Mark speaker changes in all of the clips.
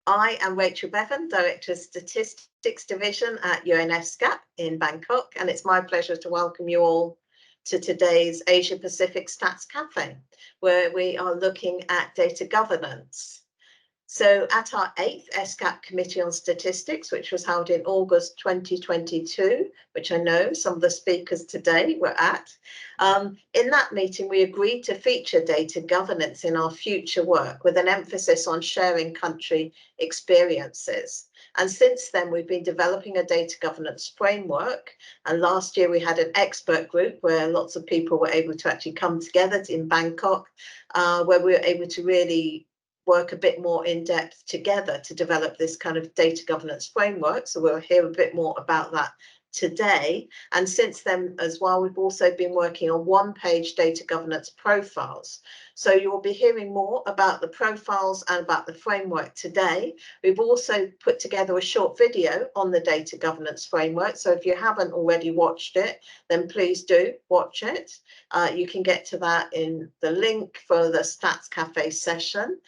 Speaker 1: I am Rachel Bevan, Director of Statistics Division at ESCAP in Bangkok, and it's my pleasure to welcome you all to today's Asia Pacific Stats Café, where we are looking at data governance. So at our 8th ESCAP Committee on Statistics, which was held in August 2022, which I know some of the speakers today were at, in that meeting, we agreed to feature data governance in our future work with an emphasis on sharing country experiences. And since then, we've been developing a data governance framework. And last year, we had an expert group where lots of people were able to actually come together in Bangkok, where we were able to really work a bit more in depth together to develop this kind of data governance framework. So we'll hear a bit more about that today. And since then as well, we've also been working on one-page data governance profiles. So you will be hearing more about the profiles and about the framework today. We've also put together a short video on the data governance framework. So if you haven't already watched it, then please do watch it. You can get to that in the link for the Stats Café session.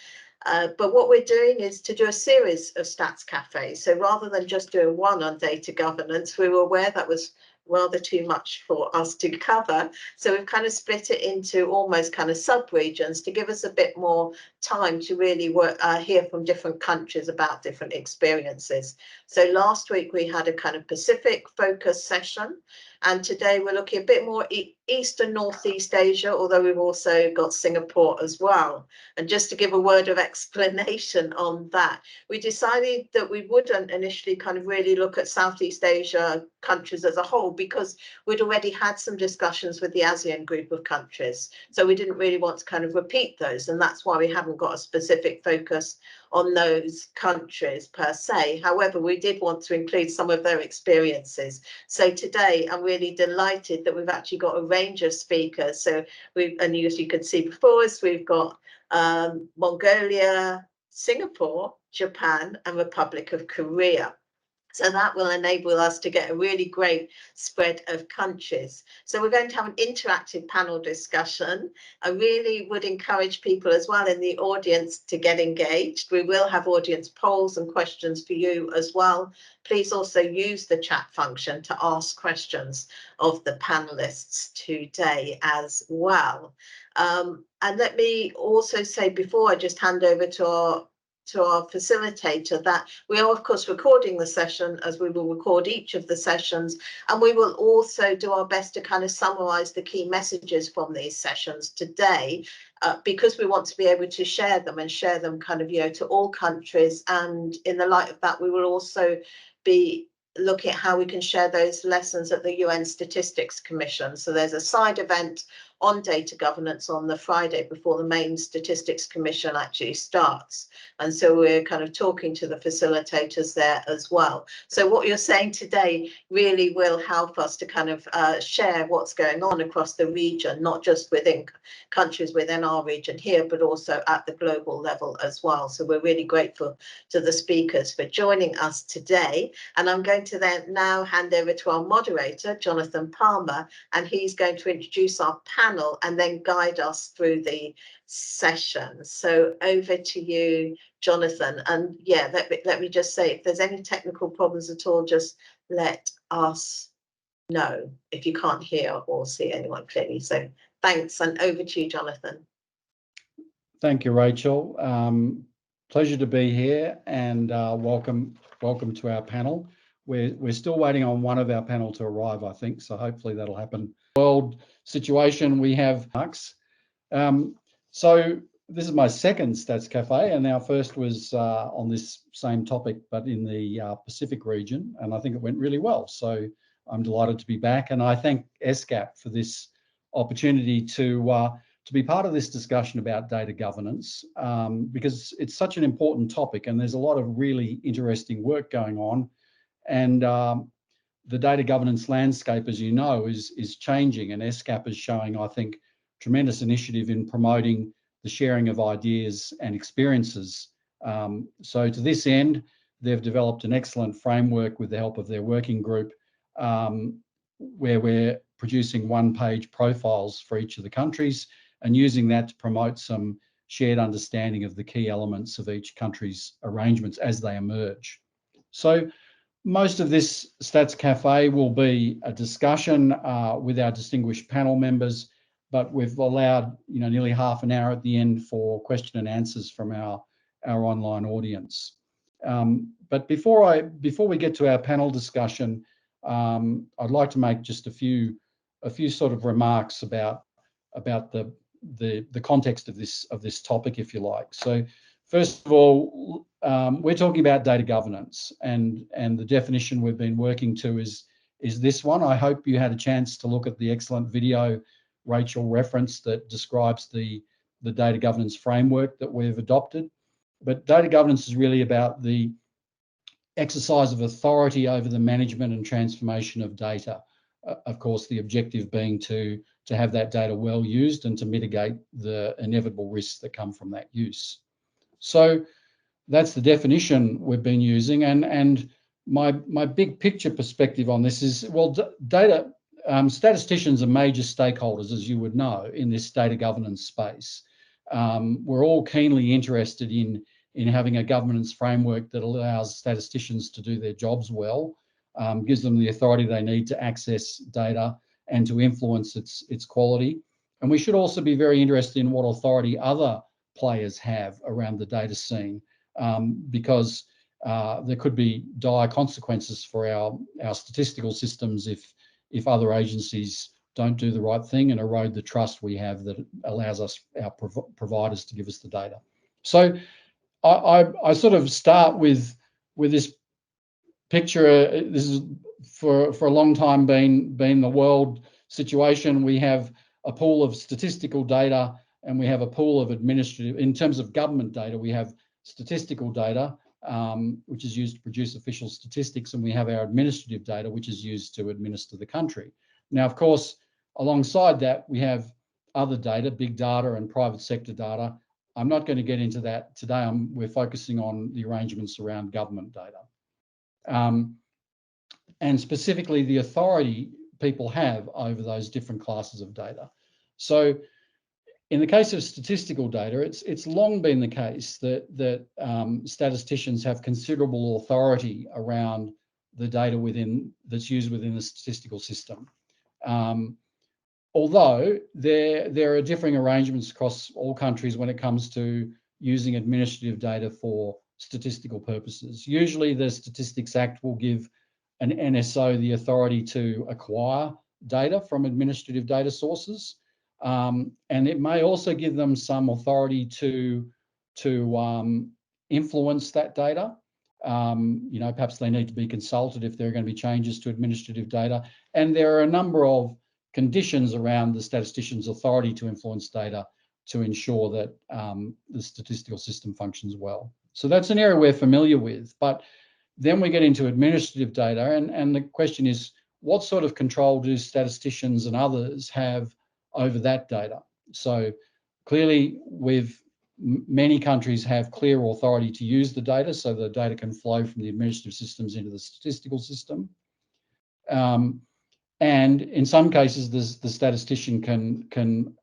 Speaker 1: But what we're doing is to do a series of Stats Cafés. So rather than just doing one on data governance, we were aware that was rather too much for us to cover. So we've kind of split it into almost kind of sub-regions to give us a bit more time to really hear from different countries about different experiences. So last week we had a kind of Pacific focus session, and today we're looking a bit more East and Northeast Asia, although we've also got Singapore as well. And just to give a word of explanation on that, we decided that we wouldn't initially kind of really look at Southeast Asia countries as a whole, because we'd already had some discussions with the ASEAN group of countries. So we didn't really want to kind of repeat those. And that's why we haven't got a specific focus on those countries per se. However, we did want to include some of their experiences. So today, I'm really delighted that we've actually got a range of speakers. So and as you could see before us, we've got Mongolia, Singapore, Japan, and Republic of Korea. So that will enable us to get a really great spread of countries. So we're going to have an interactive panel discussion. I really would encourage people as well in the audience to get engaged. We will have audience polls and questions for you as well. Please also use the chat function to ask questions of the panelists today as well. And let me also say, before I just hand over to our facilitator, that we are of course recording the session, as we will record each of the sessions, and we will also do our best to kind of summarize the key messages from these sessions today, because we want to be able to share them kind of, to all countries. And in the light of that, we will also be looking at how we can share those lessons at the UN Statistics Commission. So there's a side event on data governance on the Friday before the main Statistics Commission actually starts. And so we're kind of talking to the facilitators there as well. So what you're saying today really will help us to kind of share what's going on across the region, not just within countries within our region here, but also at the global level as well. So we're really grateful to the speakers for joining us today. And I'm going to then now hand over to our moderator, Jonathan Palmer, and he's going to introduce our panel and then guide us through the session. So over to you, Jonathan. And yeah, let me just say, if there's any technical problems at all, just let us know if you can't hear or see anyone clearly. So thanks, and over to you, Jonathan.
Speaker 2: Thank you, Rachel. Pleasure to be here, and welcome to our panel. We're still waiting on one of our panel to arrive, I think, so hopefully that'll happen. World situation, we have Max. So this is my second Stats Cafe, and our first was on this same topic, but in the Pacific region, and I think it went really well. So I'm delighted to be back, and I thank ESCAP for this opportunity to be part of this discussion about data governance, because it's such an important topic, and there's a lot of really interesting work going on. And the data governance landscape, as you know, is changing, and ESCAP is showing, I think, tremendous initiative in promoting the sharing of ideas and experiences. So to this end, they've developed an excellent framework with the help of their working group, where we're producing one-page profiles for each of the countries and using that to promote some shared understanding of the key elements of each country's arrangements as they emerge. So most of this Stats Cafe will be a discussion with our distinguished panel members, but we've allowed nearly half an hour at the end for question and answers from our online audience. But before we get to our panel discussion, I'd like to make just a few sort of remarks about the context of this topic, if you like. So first of all, we're talking about data governance, and the definition we've been working to is this one. I hope you had a chance to look at the excellent video Rachel referenced that describes the data governance framework that we've adopted. But data governance is really about the exercise of authority over the management and transformation of data. Of course, the objective being to have that data well used and to mitigate the inevitable risks that come from that use. So that's the definition we've been using, and my big picture perspective on this is, well, statisticians are major stakeholders, as you would know, in this data governance space. We're all keenly interested in having a governance framework that allows statisticians to do their jobs well, gives them the authority they need to access data and to influence its quality. And we should also be very interested in what authority other players have around the data scene, because there could be dire consequences for our statistical systems if other agencies don't do the right thing and erode the trust we have that allows us, our providers, to give us the data. So I sort of start with this picture. This is for a long time been the world situation. We have a pool of statistical data and we have a pool of administrative. In terms of government data, we have statistical data, which is used to produce official statistics, and we have our administrative data, which is used to administer the country. Now, of course, alongside that, we have other data, big data and private sector data. I'm not going to get into that today. We're focusing on the arrangements around government data. And specifically the authority people have over those different classes of data. So in the case of statistical data, it's long been the case that statisticians have considerable authority around the data that's used within the statistical system. Although there are differing arrangements across all countries when it comes to using administrative data for statistical purposes. Usually the Statistics Act will give an NSO the authority to acquire data from administrative data sources. And it may also give them some authority to influence that data. Perhaps they need to be consulted if there are going to be changes to administrative data. And there are a number of conditions around the statistician's authority to influence data to ensure that the statistical system functions well. So that's an area we're familiar with. But then we get into administrative data, and the question is, what sort of control do statisticians and others have over that data? So clearly, many countries have clear authority to use the data, so the data can flow from the administrative systems into the statistical system. And in some cases, the statistician can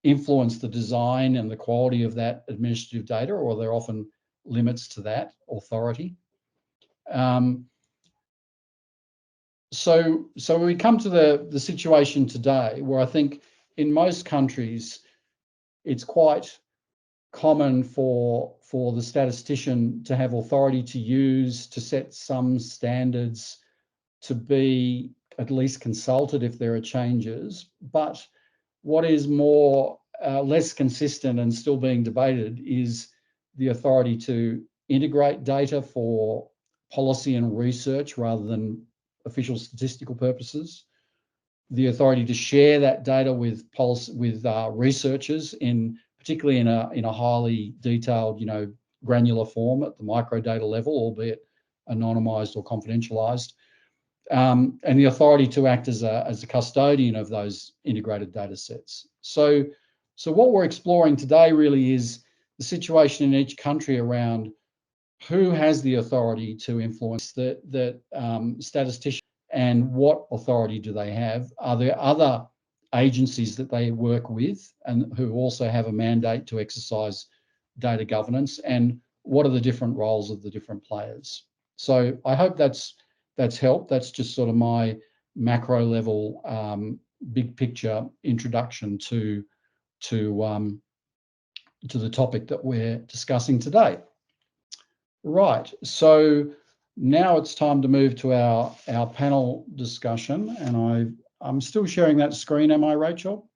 Speaker 2: influence the design and the quality of that administrative data, or there are often limits to that authority. So we come to the situation today where I think in most countries it's quite common for the statistician to have authority to set some standards, to be at least consulted if there are changes. But what is less consistent and still being debated is the authority to integrate data for policy and research rather than official statistical purposes, the authority to share that data with researchers, particularly in a highly detailed, granular form at the microdata level, albeit anonymized or confidentialized, and the authority to act as a custodian of those integrated data sets. So what we're exploring today really is the situation in each country around who has the authority to influence that statistician, and what authority do they have? Are there other agencies that they work with and who also have a mandate to exercise data governance, and what are the different roles of the different players. So I hope that's helped. That's just sort of my macro level, big picture introduction to the topic that we're discussing today. Right, so now it's time to move to our panel discussion, and I'm still sharing that screen, am I, Rachel?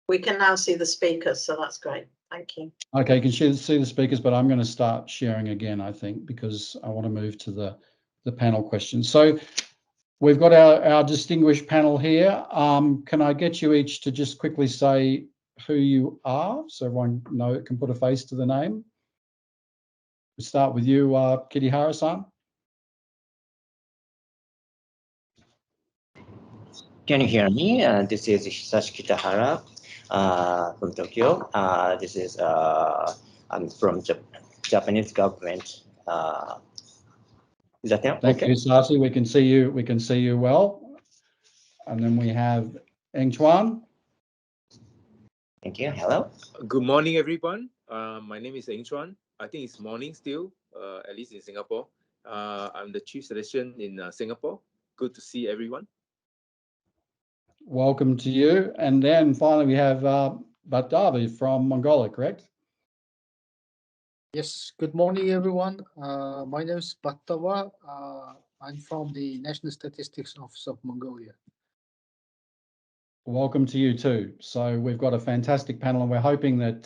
Speaker 1: We can now see the speakers, so that's great. Thank you.
Speaker 2: Okay, you can see the speakers, but I'm going to start sharing again, I think, because I want to move to the panel questions. So we've got our distinguished panel here. Can I get you each to just quickly say who you are, so everyone can put a face to the name? We'll start with you, Kitihara-san.
Speaker 3: Can you hear me? This is Hisashi Kitahara from Tokyo. This is I'm from Japanese government. Is that okay?
Speaker 2: Thank you, Hisashi. We can see you. We can see you well. And then we have Eng Chuan.
Speaker 3: Thank you. Hello.
Speaker 4: Good morning, everyone. My name is Eng Chuan. I think it's morning still, at least in Singapore. I'm the Chief Statistician in Singapore. Good to see everyone.
Speaker 2: Welcome to you. And then finally we have Batavi from Mongolia, correct?
Speaker 5: Yes, good morning, everyone. My name is Battawa. I'm from the National Statistics Office of Mongolia.
Speaker 2: Welcome to you too. So we've got a fantastic panel, and we're hoping that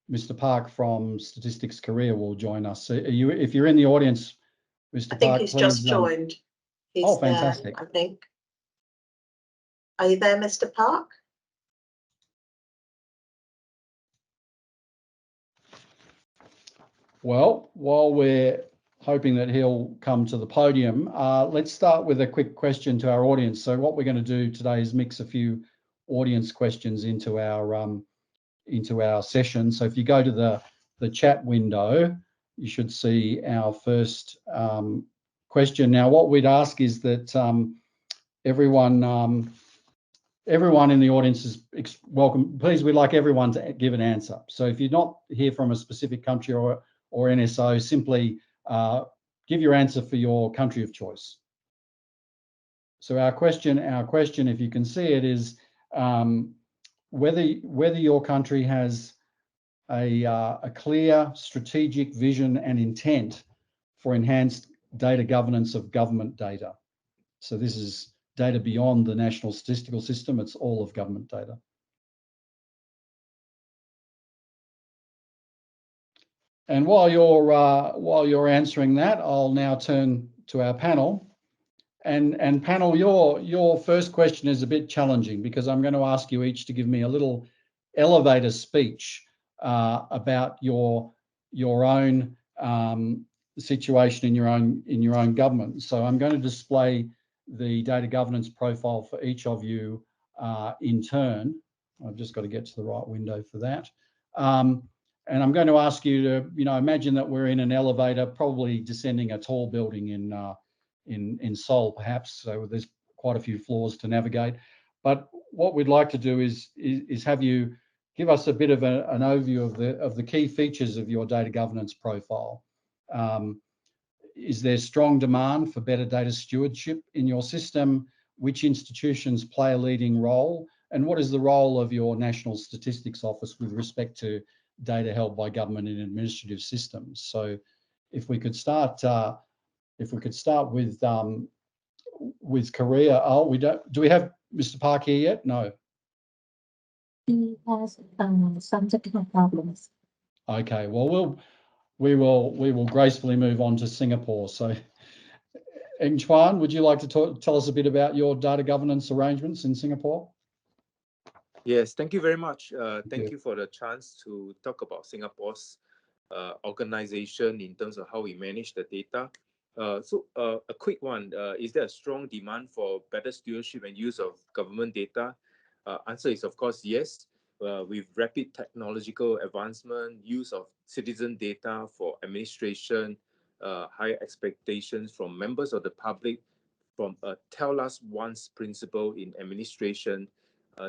Speaker 2: Mr. Park from Statistics Korea will join us. So if you're in the audience, Mr. Park,
Speaker 1: I think he's
Speaker 2: please,
Speaker 1: just joined. He's
Speaker 2: fantastic.
Speaker 1: there, I think. Are you there, Mr. Park?
Speaker 2: Well, while we're hoping that he'll come to the podium, let's start with a quick question to our audience. So what we're going to do today is mix a few audience questions into our session. So if you go to the chat window, you should see our first question. Now, what we'd ask is that everyone in the audience is welcome. Please, we'd like everyone to give an answer. So if you're not here from a specific country or NSO, simply give your answer for your country of choice. So our question, if you can see it, is whether your country has a clear strategic vision and intent for enhanced data governance of government data. So this is data beyond the national statistical system. It's all of government data. And while you're answering that, I'll now turn to our panel. And panel, your first question is a bit challenging because I'm going to ask you each to give me a little elevator speech about your own situation in your own government. So I'm going to display the data governance profile for each of you in turn. I've just got to get to the right window for that. And I'm going to ask you to, imagine that we're in an elevator, probably descending a tall building in Seoul, perhaps. So there's quite a few floors to navigate. But what we'd like to do is have you give us a bit of an overview of the key features of your data governance profile. Is there strong demand for better data stewardship in your system? Which institutions play a leading role? And what is the role of your National Statistics Office with respect to data held by government in administrative systems? So if we could start with Korea. Oh, do we have Mr. Park here yet? No.
Speaker 6: He has some technical problems.
Speaker 2: Okay, well we will gracefully move on to Singapore. So Eng Chuan, would you like to tell us a bit about your data governance arrangements in Singapore?
Speaker 4: Yes, thank you very much. Thank you for the chance to talk about Singapore's organization in terms of how we manage the data. So a quick one, is there a strong demand for better stewardship and use of government data? Answer is, of course, yes. With rapid technological advancement, use of citizen data for administration, higher expectations from members of the public from a tell us once principle in administration.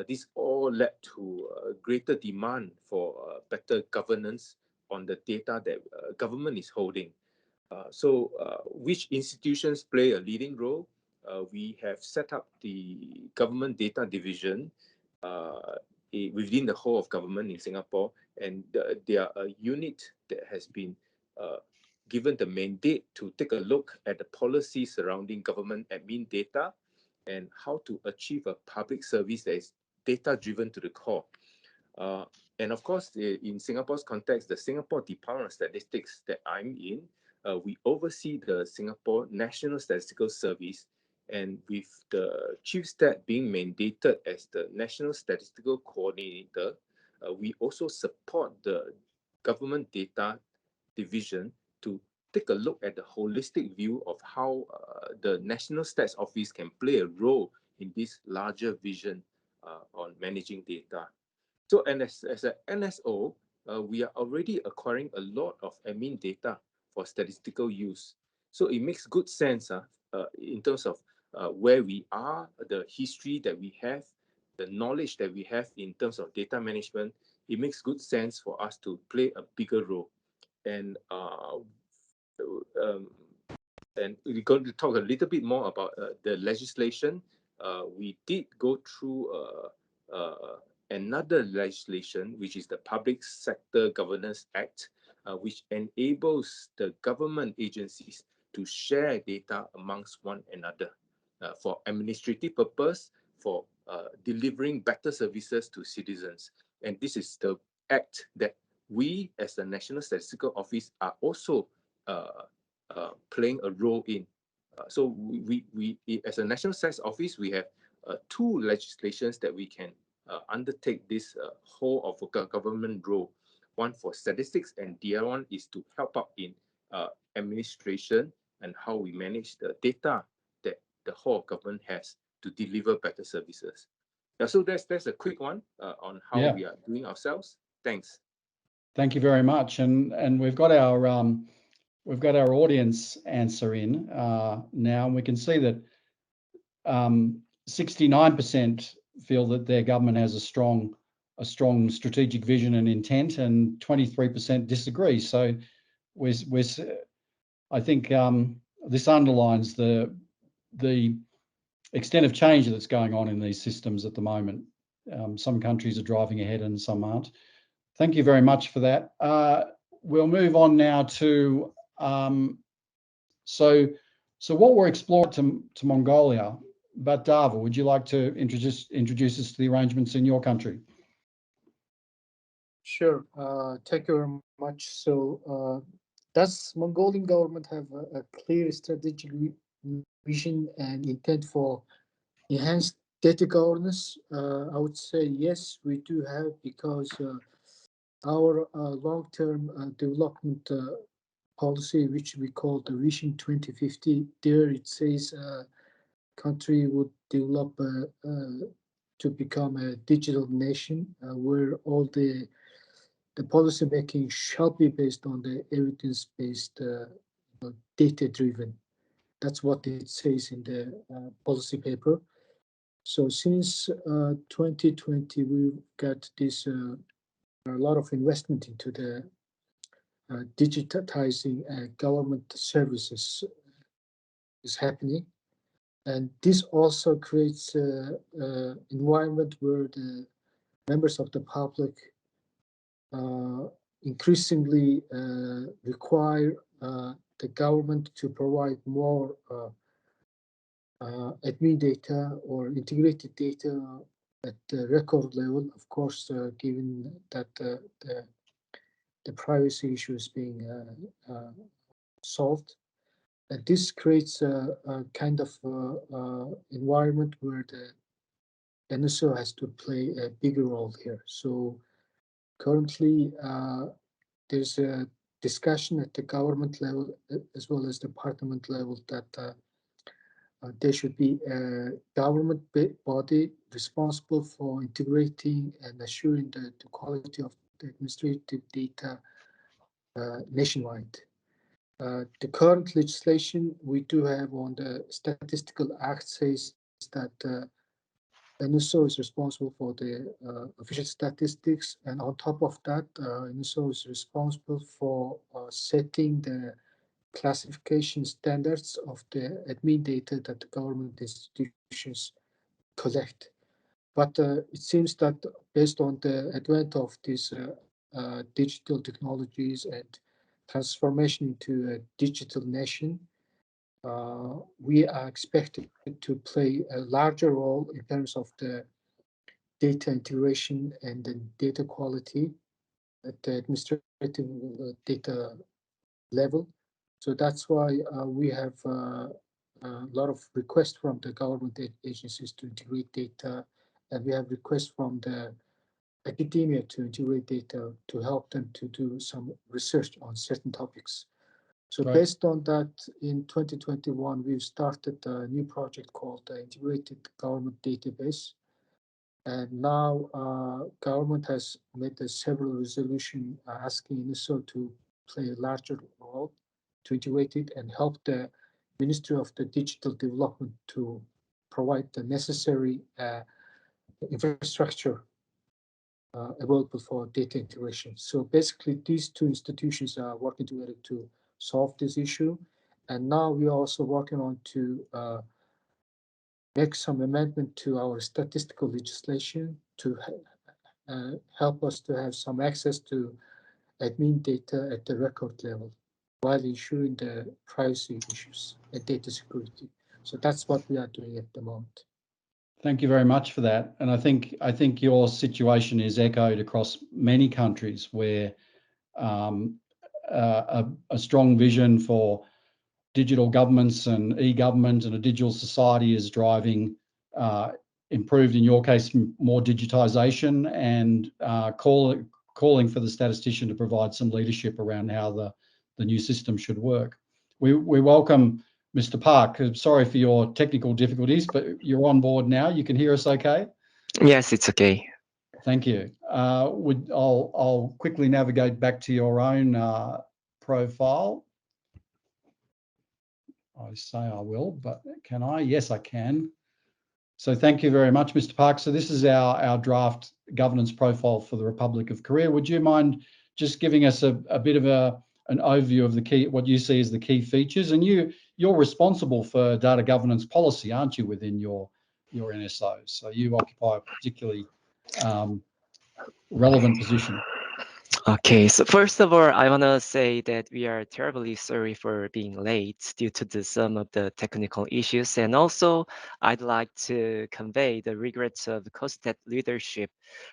Speaker 4: This all led to greater demand for better governance on the data that government is holding. So which institutions play a leading role? We have set up the government data division within the whole of government in Singapore, and they are a unit that has been given the mandate to take a look at the policy surrounding government admin data and how to achieve a public service that is data driven to the core. And of course, in Singapore's context, the Singapore Department of Statistics that I'm in, we oversee the Singapore National Statistical Service, and with the Chief Stat being mandated as the National Statistical Coordinator, we also support the Government Data Division to take a look at the holistic view of how the National Stats Office can play a role in this larger vision on managing data. So, and as an NSO, we are already acquiring a lot of admin data for statistical use. So it makes good sense in terms of where we are, the history that we have, the knowledge that we have in terms of data management. It makes good sense for us to play a bigger role. And we're going to talk a little bit more about the legislation. We did go through another legislation, which is the Public Sector Governance Act, which enables the government agencies to share data amongst one another for administrative purpose, for delivering better services to citizens. And this is the act that we, as the National Statistical Office, are also playing a role in. So we, as a National Stats Office, we have two legislations that we can undertake this whole of government role. One for statistics, and the other one is to help out in administration and how we manage the data that the whole of government has to deliver better services. So that's a quick one on how we are doing ourselves. Thanks.
Speaker 2: Thank you very much, and we've got our audience answer in now, and we can see that 69% feel that their government has a strong strategic vision and intent, and 23% disagree. So I think this underlines the extent of change that's going on in these systems at the moment. Some countries are driving ahead and some aren't. Thank you very much for that. We'll move on now to so what we're exploring to Mongolia. But Dava, would you like to introduce us to the arrangements in your country?
Speaker 5: Sure. Thank you very much. So, does Mongolian government have a clear strategic vision and intent for enhanced data governance? I would say yes, we do have, because our long-term development policy, which we call the Vision 2050, there it says country would develop to become a digital nation where all the policy making shall be based on the evidence-based, data-driven. That's what it says in the policy paper. So since 2020, we've got this a lot of investment into the digitizing government services is happening. And this also creates an environment where the members of the public increasingly require the government to provide more admin data or integrated data at the record level, of course, given that the privacy issue is being solved. And this creates a kind of environment where the NSO has to play a bigger role here. So currently, there's a discussion at the government level as well as department level that there should be a government body responsible for integrating and assuring the quality of the administrative data nationwide. The current legislation we do have on the Statistical Act says that NSO is responsible for the official statistics, and on top of that, NSO is responsible for setting the classification standards of the admin data that the government institutions collect. But it seems that based on the advent of these digital technologies and transformation into a digital nation, we are expected to play a larger role in terms of the data integration and the data quality at the administrative data level. So that's why we have a lot of requests from the government agencies to integrate data, and we have requests from the academia to integrate data to help them to do some research on certain topics. So
Speaker 2: Right.
Speaker 5: based on that, in 2021, we've started a new project called the Integrated Government Database. And now government has made several resolutions asking NSO to play a larger role to integrate it and help the Ministry of the Digital Development to provide the necessary infrastructure available for data integration. So basically, these two institutions are working together to solve this issue. And now we are also working on to make some amendment to our statistical legislation to help us to have some access to admin data at the record level while ensuring the privacy issues and data security. So that's what we are doing at the moment.
Speaker 2: Thank you very much for that. And I think your situation is echoed across many countries where a strong vision for digital governments and e-government and a digital society is driving improved, in your case, more digitization, and calling for the statistician to provide some leadership around how the new system should work. We welcome Mr. Park. Sorry for your technical difficulties, but you're on board now. You can hear us okay?
Speaker 7: Yes, it's okay.
Speaker 2: Thank you. I'll quickly navigate back to your own profile. I say I will, but can I? Yes, I can. So thank you very much, Mr. Park. So this is our draft governance profile for the Republic of Korea. Would you mind just giving us a bit of an overview of the key, what you see as the key features? And you're responsible for data governance policy, aren't you, within your NSO? So you occupy a particularly relevant position.
Speaker 7: Okay, so first of all, I want to say that we are terribly sorry for being late due to some of the technical issues. And also, I'd like to convey the regrets of COSTAT leadership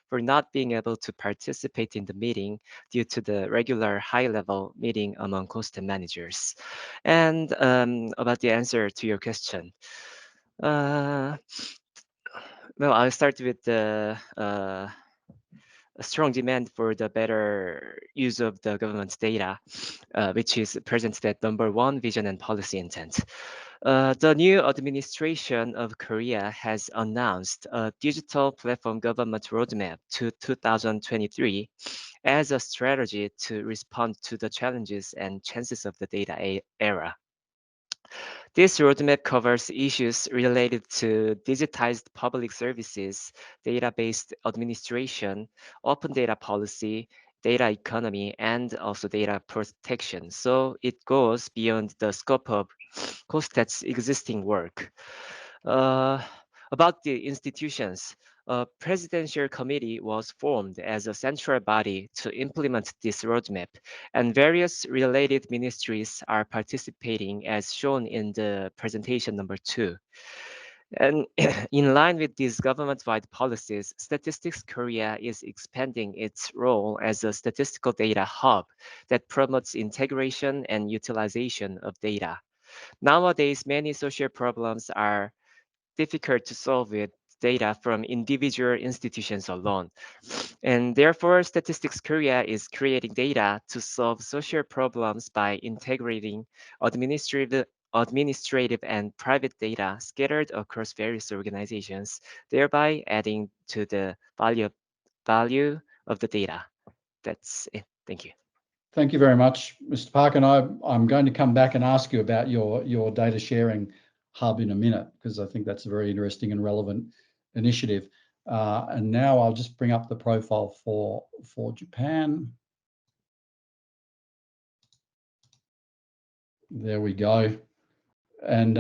Speaker 7: for not being able to participate in the meeting due to the regular high-level meeting among COSTAT managers. And about the answer to your question. Well, I'll start with the a strong demand for the better use of the government's data, which is present at number one, vision and policy intent. The new administration of Korea has announced a digital platform government roadmap to 2023 as a strategy to respond to the challenges and chances of the data era. This roadmap covers issues related to digitized public services, data-based administration, open data policy, data economy, and also data protection. So it goes beyond the scope of COSTAT's existing work. About the institutions, a presidential committee was formed as a central body to implement this roadmap, and various related ministries are participating as shown in the presentation number 2. And in line with these government-wide policies, Statistics Korea is expanding its role as a statistical data hub that promotes integration and utilization of data. Nowadays, many social problems are difficult to solve with data from individual institutions alone. And therefore, Statistics Korea is creating data to solve social problems by integrating administrative and private data scattered across various organizations, thereby adding to the value of the data. That's it. Thank you.
Speaker 2: Thank you very much, Mr. Park. And I'm going to come back and ask you about your data sharing hub in a minute, because I think that's a very interesting and relevant initiative. And now I'll just bring up the profile for Japan. There we go. And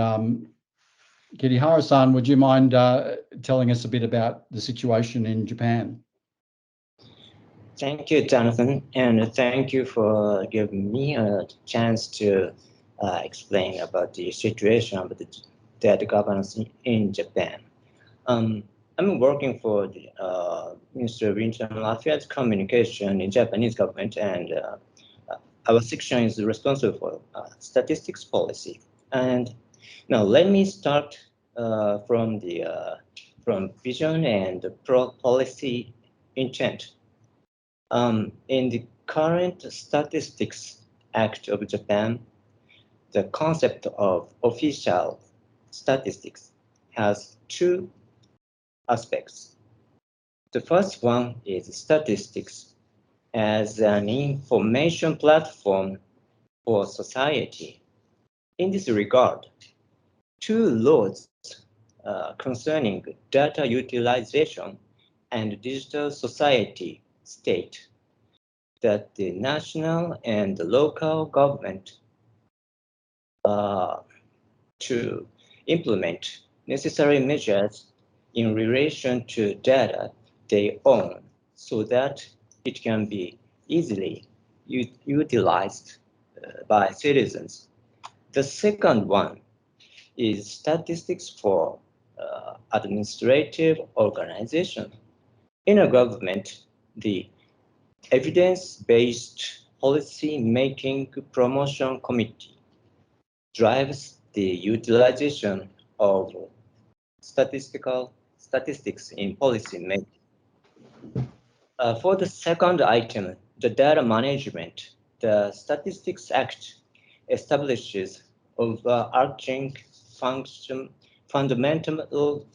Speaker 2: Kirihara-san, would you mind telling us a bit about the situation in Japan?
Speaker 3: Thank you, Jonathan, and thank you for giving me a chance to explain about the situation of the data governance in Japan. I'm working for the Ministry of Internal Affairs Communication in Japanese government, and our section is responsible for statistics policy. And now let me start from vision and policy intent. In the current Statistics Act of Japan, the concept of official statistics has two aspects. The first one is statistics as an information platform for society. In this regard, two laws concerning data utilization and digital society state that the national and the local government to implement necessary measures in relation to data they own so that it can be easily utilized by citizens. The second one is statistics for administrative organization. In a government, the evidence-based policy-making promotion committee drives the utilization of statistics in policy making. For the second item, the data management, the Statistics Act establishes overarching fundamental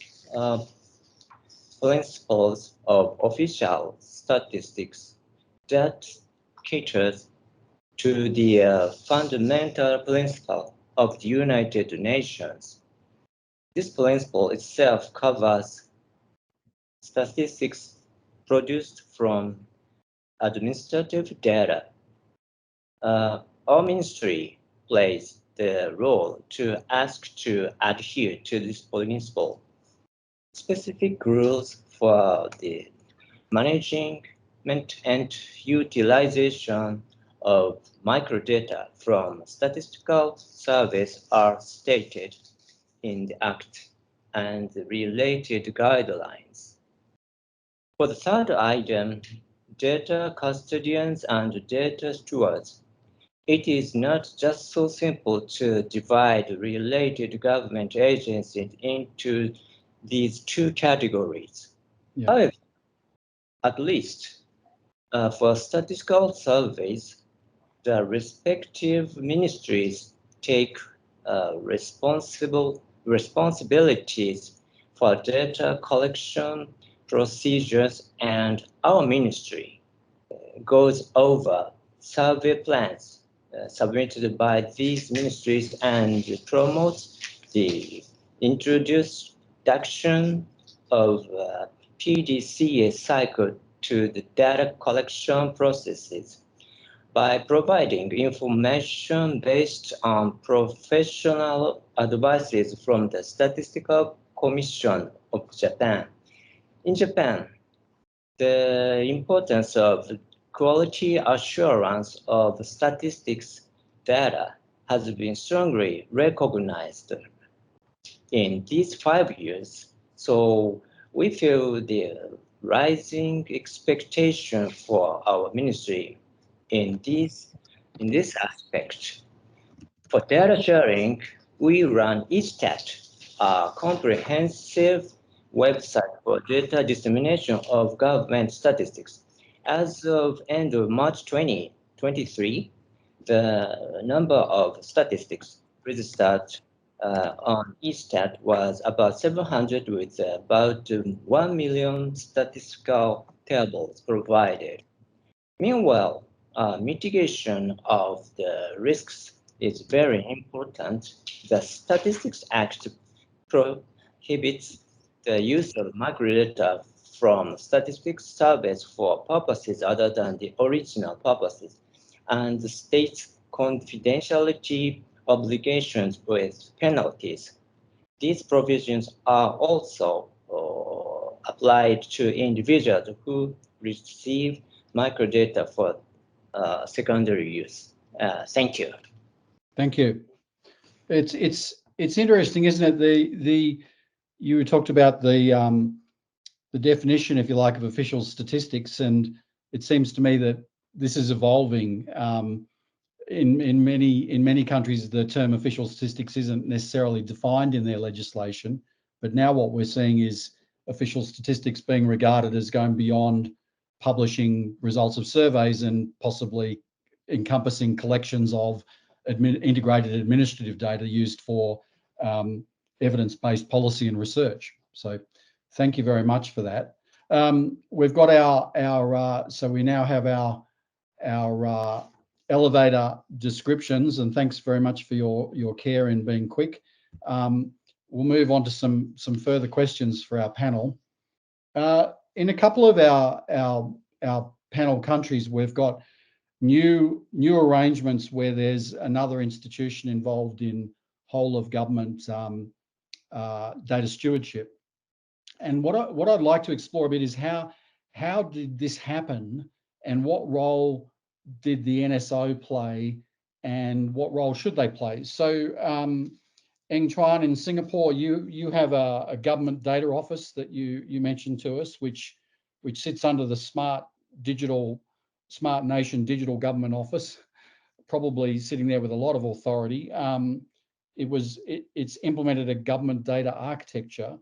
Speaker 3: principles of official statistics that caters to the fundamental principle of the United Nations. This principle itself covers statistics produced from administrative data. Our ministry plays the role to ask to adhere to this principle. Specific rules for the management and utilization of microdata from statistical service are stated in the Act and the related guidelines. For the third item, data custodians and data stewards, it is not just so simple to divide related government agencies into these two categories.
Speaker 2: Yeah.
Speaker 3: However, at least for statistical surveys, the respective ministries take responsibilities for data collection procedures, and our ministry goes over survey plans submitted by these ministries and promotes the introduction of PDCA cycle to the data collection processes by providing information based on professional advices from the Statistical Commission of Japan. In Japan, the importance of quality assurance of statistics data has been strongly recognized in these 5 years. So we feel the rising expectation for our ministry in this aspect. For data sharing, we run ESCAP, a comprehensive website for data dissemination of government statistics. As of end of March 2023, the number of statistics registered on ESCAP was about 700 with about 1 million statistical tables provided. Meanwhile, mitigation of the risks is very important. The Statistics Act prohibits the use of microdata from statistics surveys for purposes other than the original purposes, and states confidentiality obligations with penalties. These provisions are also applied to individuals who receive microdata for secondary use. Thank you.
Speaker 2: Thank you. It's interesting, isn't it? You talked about the definition, if you like, of official statistics, and it seems to me that this is evolving. In many countries, the term official statistics isn't necessarily defined in their legislation, but now what we're seeing is official statistics being regarded as going beyond publishing results of surveys and possibly encompassing collections of integrated administrative data used for evidence-based policy and research. So thank you very much for that. We've got so we now have our elevator descriptions, and thanks very much for your care in being quick. We'll move on to some further questions for our panel. In a couple of our panel countries, we've got new arrangements where there's another institution involved in whole of government data stewardship. And what I'd like to explore a bit is how did this happen, and what role did the NSO play, and what role should they play? So Eng Chuan, in Singapore, you have a government data office that you mentioned to us, which sits under the Smart Nation Digital Government Office, probably sitting there with a lot of authority. It's implemented a government data architecture.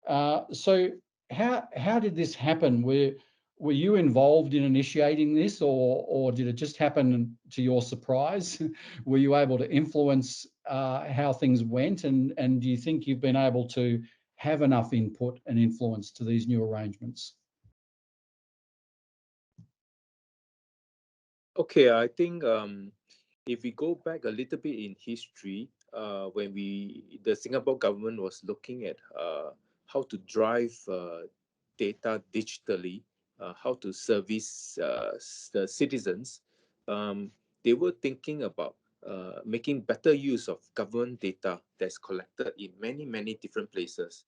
Speaker 2: So how did this happen? Were you involved in initiating this, or did it just happen to your surprise? Were you able to influence how things went, and do you think you've been able to have enough input and influence to these new arrangements?
Speaker 4: Okay, I think if we go back a little bit in history, when the Singapore government was looking at how to drive data digitally, how to service the citizens, they were thinking about making better use of government data that's collected in many different places.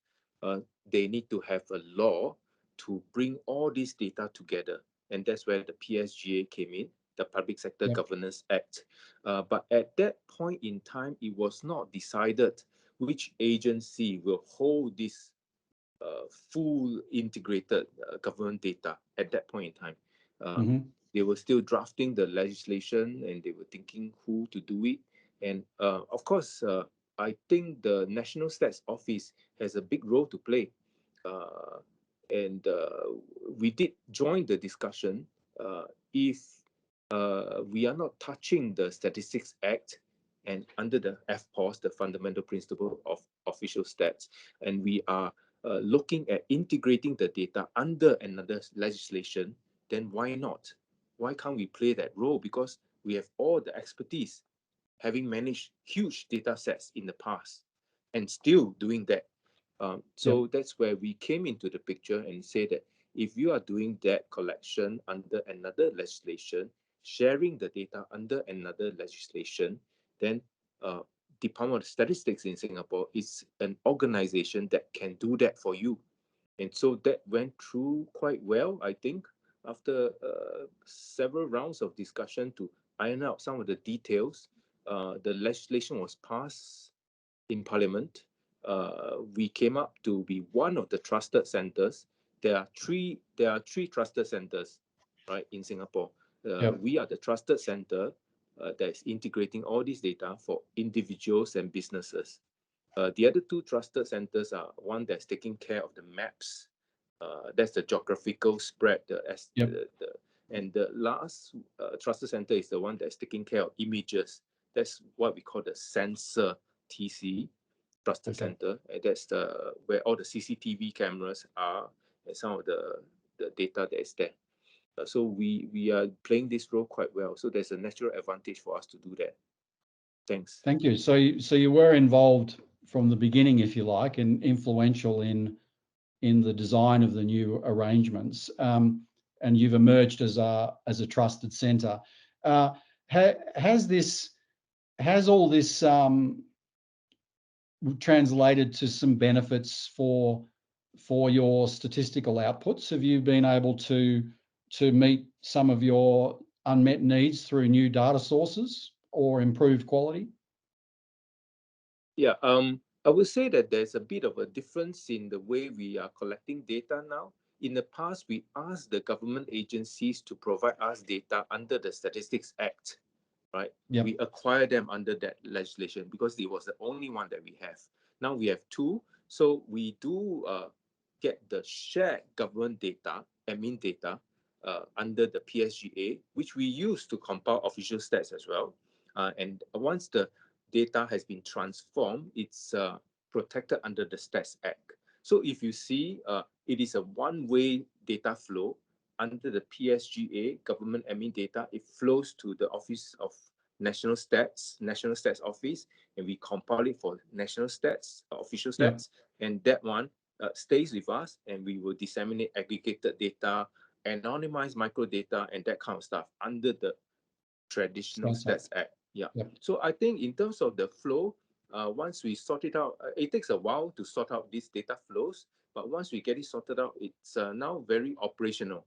Speaker 4: They need to have a law to bring all this data together, and that's where the PSGA came in, the Public Sector Governance Act. But at that point in time, it was not decided which agency will hold this full integrated government data at that point in time. They were still drafting the legislation, and they were thinking who to do it. And of course, I think the National Stats Office has a big role to play. And we did join the discussion. If we are not touching the Statistics Act and under the FPOS, the Fundamental Principle of Official Stats, and we are looking at integrating the data under another legislation, then why not? Why can't we play that role? Because we have all the expertise, having managed huge data sets in the past and still doing that. So that's where we came into the picture and said that if you are doing that collection under another legislation, sharing the data under another legislation, then Department of Statistics in Singapore is an organization that can do that for you. And so that went through quite well, I think, after several rounds of discussion to iron out some of the details. The legislation was passed in Parliament. We came up to be one of the trusted centers. There are three trusted centers, right, in Singapore. We are the trusted center that is integrating all this data for individuals and businesses. The other two trusted centers are one that's taking care of the maps. That's the geographical spread. And the last trusted center is the one that's taking care of images. That's what we call the sensor TC trusted center. And that's where all the CCTV cameras are and some of the data that is there. So we are playing this role quite well. So there's a natural advantage for us to do that. Thanks.
Speaker 2: Thank you. So you were involved from the beginning, if you like, and influential in the design of the new arrangements, and you've emerged as a trusted centre. Has all this translated to some benefits for your statistical outputs? Have you been able to meet some of your unmet needs through new data sources or improved quality?
Speaker 4: Yeah, I would say that there's a bit of a difference in the way we are collecting data now. In the past, we asked the government agencies to provide us data under the Statistics Act, right?
Speaker 2: Yep.
Speaker 4: We acquire them under that legislation because it was the only one that we have. Now we have two, so we do get the shared government data, admin data, under the PSGA, which we use to compile official stats as well. And once the data has been transformed, it's protected under the Stats Act. So if you see, it is a one-way data flow under the PSGA, government admin data. It flows to the Office of National Stats Office, and we compile it for national stats, official stats, and that one stays with us, and we will disseminate aggregated data, anonymized microdata, and that kind of stuff under the traditional Stats Act. Yeah.
Speaker 2: Yep.
Speaker 4: So I think in terms of the flow, once we sort it out, it takes a while to sort out these data flows, but once we get it sorted out, it's now very operational.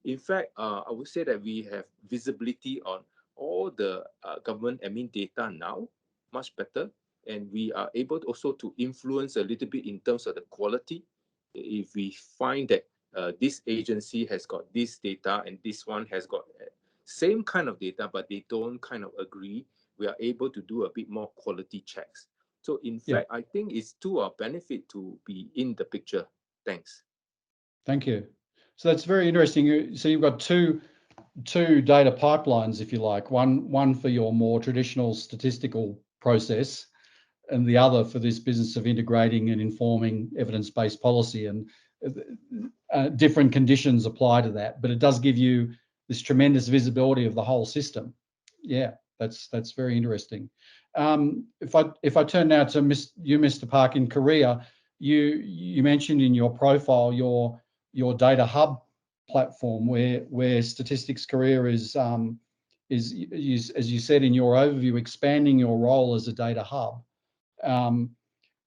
Speaker 4: In fact, I would say that we have visibility on all the government admin data now, much better, and we are able also to influence a little bit in terms of the quality. If we find that this agency has got this data and this one has got same kind of data, but they don't kind of agree, we are able to do a bit more quality checks. So in fact, I think it's to our benefit to be in the picture. Thanks.
Speaker 2: Thank you. So that's very interesting. So you've got two data pipelines, if you like, one for your more traditional statistical process, and the other for this business of integrating and informing evidence-based policy, and different conditions apply to that, but it does give you this tremendous visibility of the whole system. Yeah, that's very interesting. If I turn now to Mr. Park in Korea, you mentioned in your profile your data hub platform where Statistics Korea is, as you said in your overview, expanding your role as a data hub.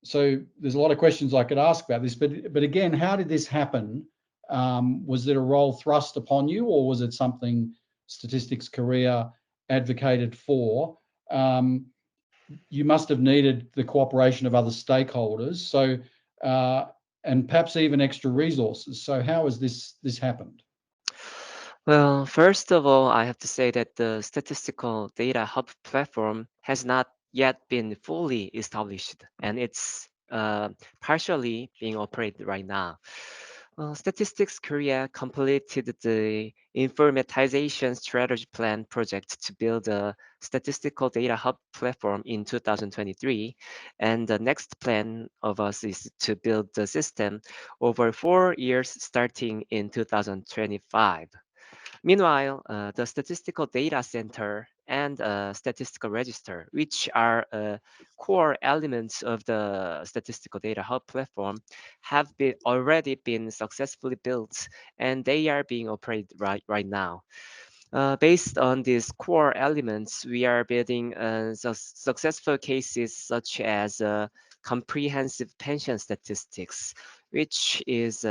Speaker 2: So there's a lot of questions I could ask about this, but again, how did this happen? Was it a role thrust upon you, or was it something Statistics Korea advocated for? You must have needed the cooperation of other stakeholders, so and perhaps even extra resources. So how has this happened?
Speaker 7: Well, first of all, I have to say that the statistical data hub platform has not yet been fully established, and it's partially being operated right now. Statistics Korea completed the informatization strategy plan project to build a statistical data hub platform in 2023, and the next plan of us is to build the system over 4 years starting in 2025. Meanwhile, the Statistical Data Center and Statistical Register, which are core elements of the Statistical Data Hub platform, have already been successfully built, and they are being operated right now. Based on these core elements, we are building successful cases such as comprehensive pension statistics, which is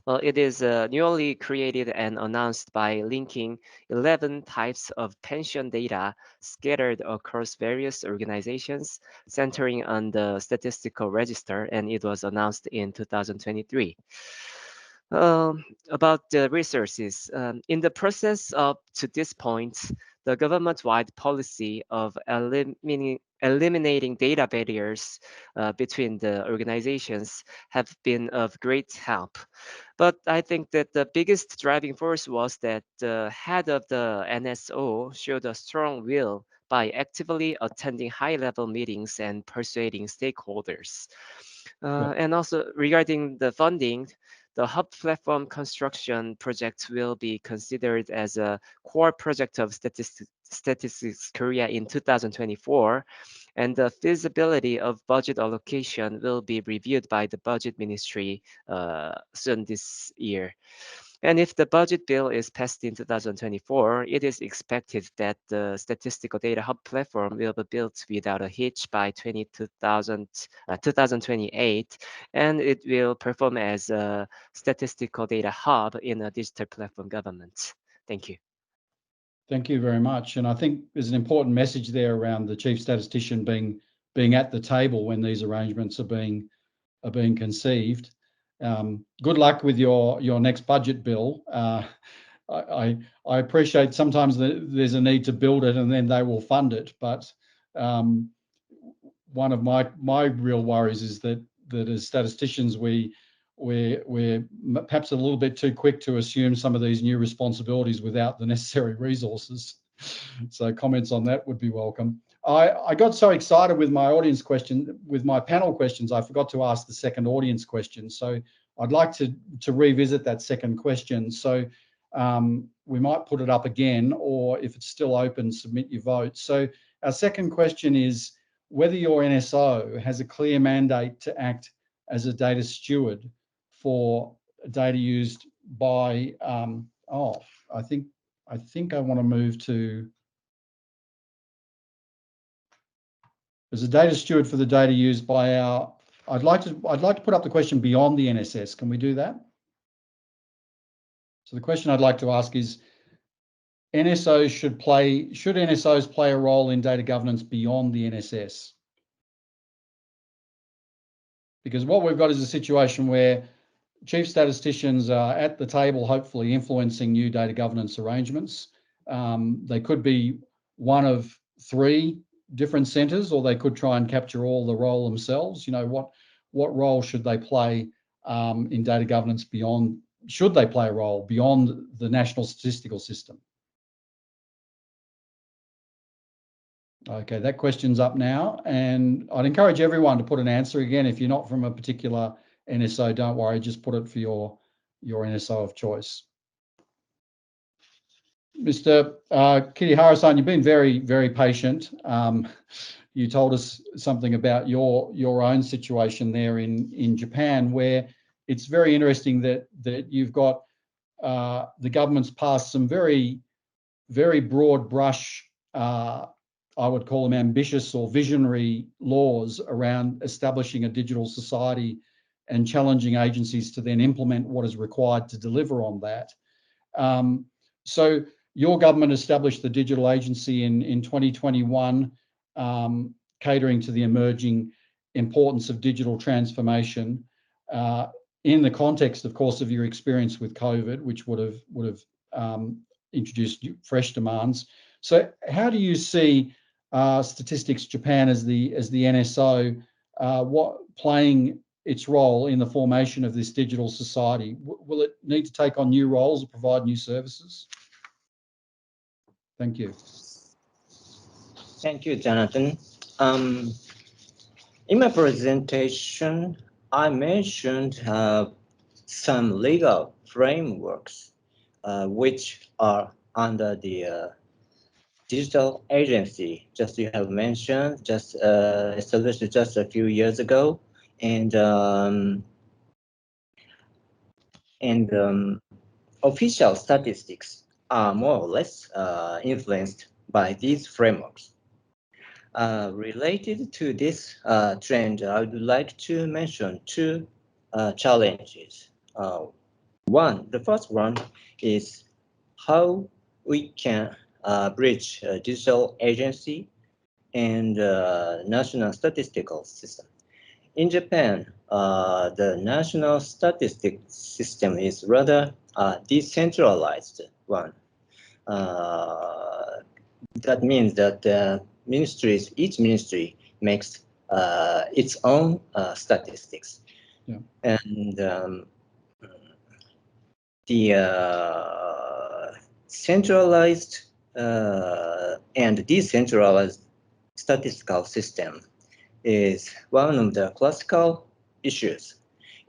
Speaker 7: it is newly created and announced by linking 11 types of pension data scattered across various organizations, centering on the statistical register, and it was announced in 2023. About the resources, in the process up to this point, the government-wide policy of eliminating data barriers between the organizations have been of great help. But I think that the biggest driving force was that the head of the NSO showed a strong will by actively attending high-level meetings and persuading stakeholders. And also regarding the funding, the hub platform construction project will be considered as a core project of Statistics Korea in 2024, and the feasibility of budget allocation will be reviewed by the Budget Ministry soon this year. And if the budget bill is passed in 2024, it is expected that the Statistical Data Hub platform will be built without a hitch by 2028, and it will perform as a statistical data hub in a digital platform government. Thank you.
Speaker 2: Thank you very much. And I think there's an important message there around the chief statistician being at the table when these arrangements are being conceived. Good luck with your next budget bill. I appreciate sometimes there's a need to build it and then they will fund it, but one of my real worries is that as statisticians we're perhaps a little bit too quick to assume some of these new responsibilities without the necessary resources. So comments on that would be welcome. I got so excited with my audience question, with my panel questions, I forgot to ask the second audience question. So I'd like to revisit that second question. So we might put it up again, or if it's still open, submit your vote. So our second question is whether your NSO has a clear mandate to act as a data steward for data used by, I think I want to move to, as a data steward for the data used by our, I'd like to put up the question beyond the NSS. Can we do that? So the question I'd like to ask is, should NSOs play a role in data governance beyond the NSS? Because what we've got is a situation where chief statisticians are at the table, hopefully influencing new data governance arrangements. They could be one of 3 different centres, or they could try and capture all the role themselves. You know, what role should they play in data governance beyond? Should they play a role beyond the national statistical system? Okay, that question's up now, and I'd encourage everyone to put an answer. Again, if you're not from a particular NSO, don't worry, just put it for your NSO of choice. Mr. Kirihara-san, you've been very, very patient. You told us something about your own situation there in Japan, where it's very interesting that you've got the government's passed some very, very broad brush, I would call them ambitious or visionary laws around establishing a digital society and challenging agencies to then implement what is required to deliver on that. So your government established the digital agency in 2021, catering to the emerging importance of digital transformation in the context, of course, of your experience with COVID, which would have introduced fresh demands. So how do you see Statistics Japan as the NSO playing its role in the formation of this digital society? Will it need to take on new roles or provide new services? Thank you.
Speaker 3: Thank you, Jonathan. In my presentation, I mentioned some legal frameworks which are under the digital agency, just you have mentioned, just established just a few years ago, and official statistics are more or less influenced by these frameworks. Related to this trend, I would like to mention 2 challenges. The first one is how we can bridge digital agency and national statistical system. In Japan, the national statistics system is rather decentralized one. That means that each ministry makes its own statistics.
Speaker 2: Yeah.
Speaker 3: And the centralized and decentralized statistical system is one of the classical issues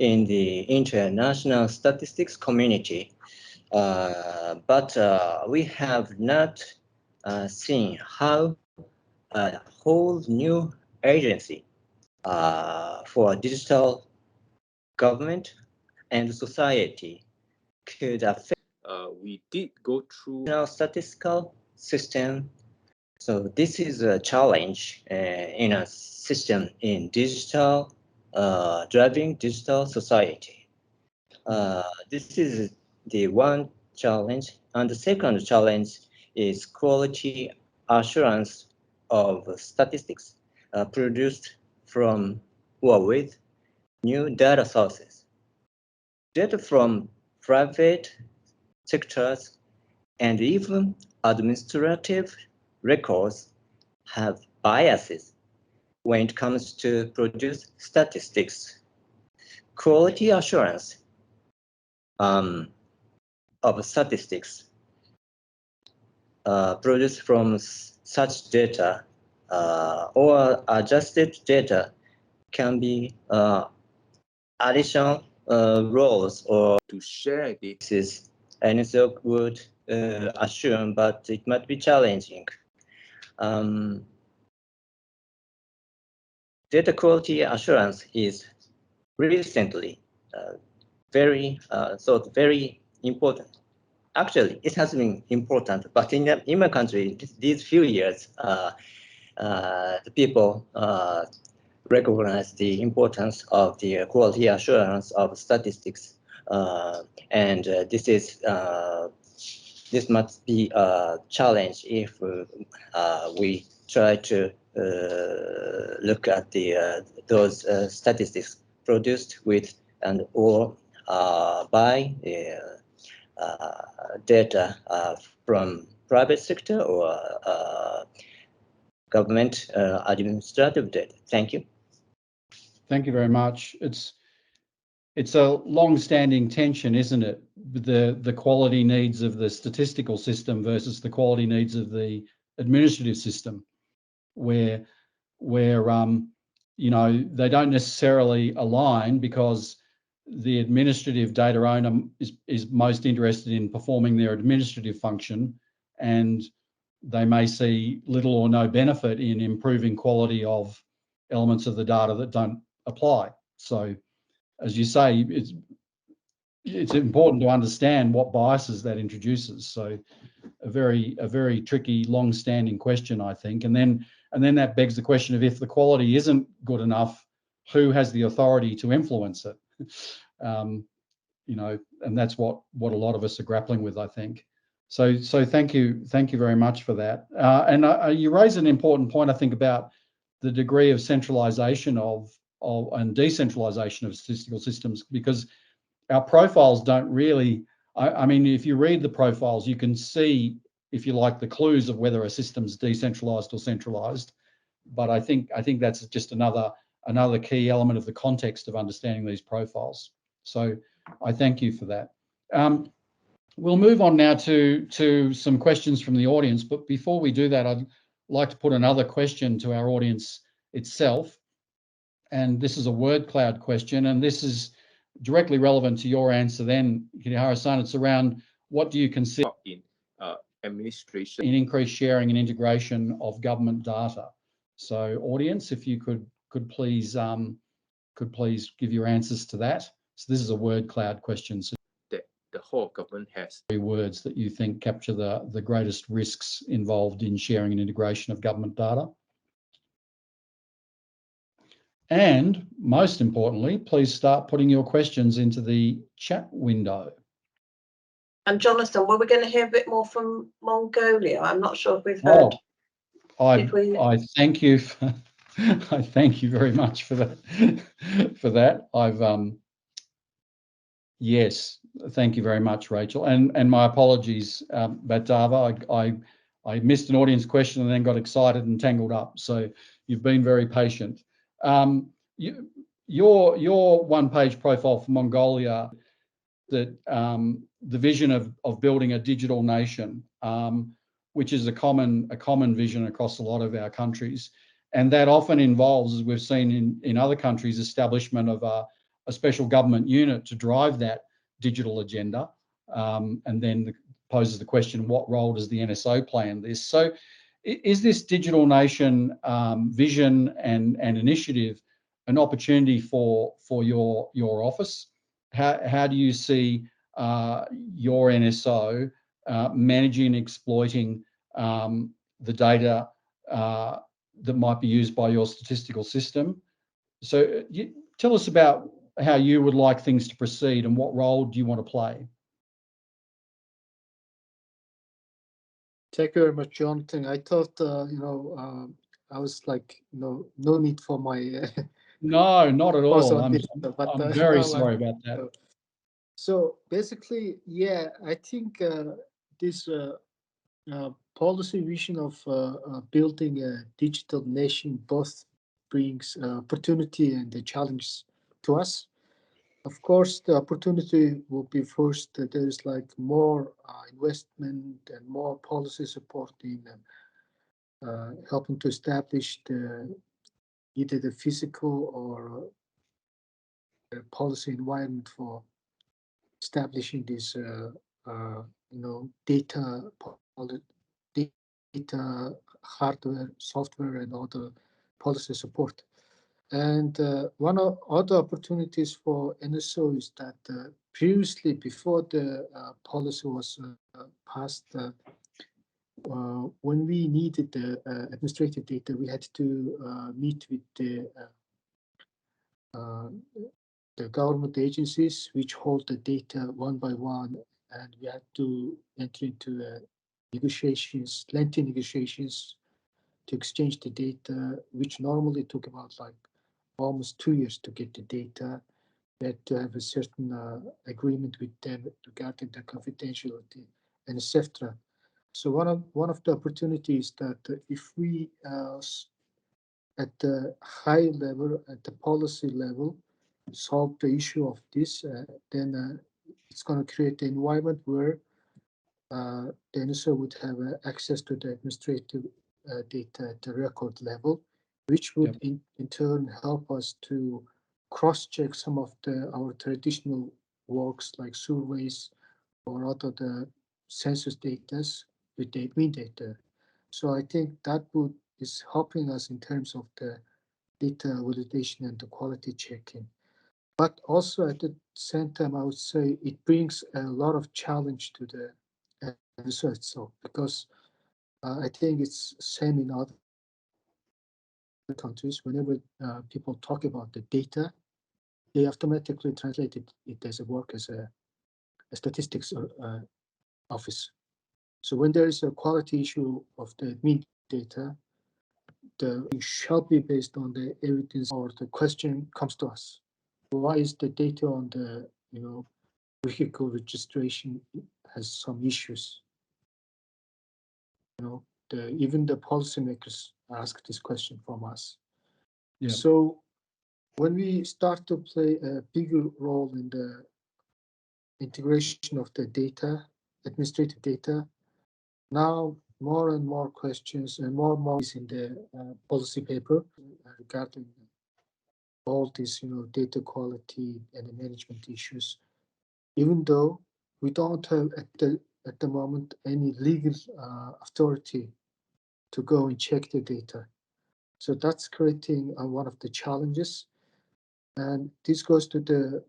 Speaker 3: in the international statistics community, but we have not seen how a whole new agency for digital government and society could affect
Speaker 4: we did go through
Speaker 3: national statistical system. So this is a challenge in a system in digital, driving digital society. This is the one challenge. And the second challenge is quality assurance of statistics produced from or with new data sources. Data from private sectors and even administrative records have biases when it comes to produce statistics. Quality assurance of statistics produced from such data or adjusted data can be additional roles or
Speaker 4: to share data.
Speaker 3: this is NSO would assume, but it might be challenging. Data quality assurance is recently very important. Actually, it has been important, but in my country, these few years, the people recognize the importance of the quality assurance of statistics, and this must be a challenge if we try to look at those statistics produced with and or by data from private sector or government administrative data. Thank you.
Speaker 2: Thank you very much. It's a long-standing tension, isn't it? The quality needs of the statistical system versus the quality needs of the administrative system, where you know, they don't necessarily align because the administrative data owner is most interested in performing their administrative function, and they may see little or no benefit in improving quality of elements of the data that don't apply. So, as you say, it's important to understand what biases that introduces. So, a very tricky, long-standing question, I think. And then that begs the question of, if the quality isn't good enough, who has the authority to influence it? You know, and that's what a lot of us are grappling with, I think. So thank you very much for that. And you raise an important point, I think, about the degree of centralization and decentralization of statistical systems, because our profiles don't really, I mean, if you read the profiles, you can see, if you like, the clues of whether a system's decentralized or centralized. But I think that's just another key element of the context of understanding these profiles. So I thank you for that. We'll move on now to some questions from the audience. But before we do that, I'd like to put another question to our audience itself. And this is a word cloud question, and this is directly relevant to your answer then, Kirihara-san. It's around, what do you consider
Speaker 4: in administration
Speaker 2: in increased sharing and integration of government data? So, audience, if you could please give your answers to that. So this is a word cloud question. So
Speaker 4: that the whole government has.
Speaker 2: 3 words that you think capture the greatest risks involved in sharing and integration of government data. And most importantly, please start putting your questions into the chat window.
Speaker 1: And Jonathan, were we going to hear a bit more from Mongolia? I'm not sure if we've heard.
Speaker 2: I thank you. I thank you very much for that. Yes, thank you very much, Rachel. And my apologies, Batava. I missed an audience question and then got excited and tangled up. So you've been very patient. Your one-page profile for Mongolia, that the vision of building a digital nation, which is a common vision across a lot of our countries, and that often involves, as we've seen in other countries, establishment of a a special government unit to drive that digital agenda. And then poses the question, what role does the NSO play in this? So is this digital nation vision and initiative an opportunity for your office? How do you see your NSO managing and exploiting the data that might be used by your statistical system? So tell us about how you would like things to proceed and what role do you want to play?
Speaker 5: Thank you very much, Jonathan. I thought, I was like, no need for my.
Speaker 2: No, not at all. I'm very
Speaker 5: now
Speaker 2: sorry about that.
Speaker 5: So basically, yeah, I think this policy vision of building a digital nation both brings opportunity and the challenge to us. Of course, the opportunity will be first that there is like more investment and more policy support in helping to establish either the physical or policy environment for establishing this, data, hardware, software, and other policy support. And one of other opportunities for NSO is that previously, before the policy was passed, when we needed the administrative data, we had to meet with the government agencies which hold the data one by one, and we had to enter into negotiations, lengthy negotiations to exchange the data, which normally took about like almost 2 years to get the data. We had to have a certain agreement with them regarding the confidentiality and etc. So one of the opportunities that if we at the high level, at the policy level, solve the issue of this, then it's going to create an environment where the NSO would have access to the administrative data at the record level, which would in turn help us to cross-check some of our traditional works like surveys or other the census data with the admin data. So I think that is helping us in terms of the data validation and the quality checking. But also at the same time, I would say it brings a lot of challenge to the research. So because I think it's same in other countries. Whenever people talk about the data, they automatically translate it as a work as a statistics office. So when there is a quality issue of the admin data, it shall be based on the evidence, or the question comes to us: why is the data on the vehicle registration has some issues? Even the policymakers ask this question from us.
Speaker 2: Yeah.
Speaker 5: So when we start to play a bigger role in the integration of the data, administrative data, now more and more questions and more is in the policy paper regarding all these, data quality and the management issues. Even though we don't have at the moment any legal authority to go and check the data, so that's creating one of the challenges. And this goes to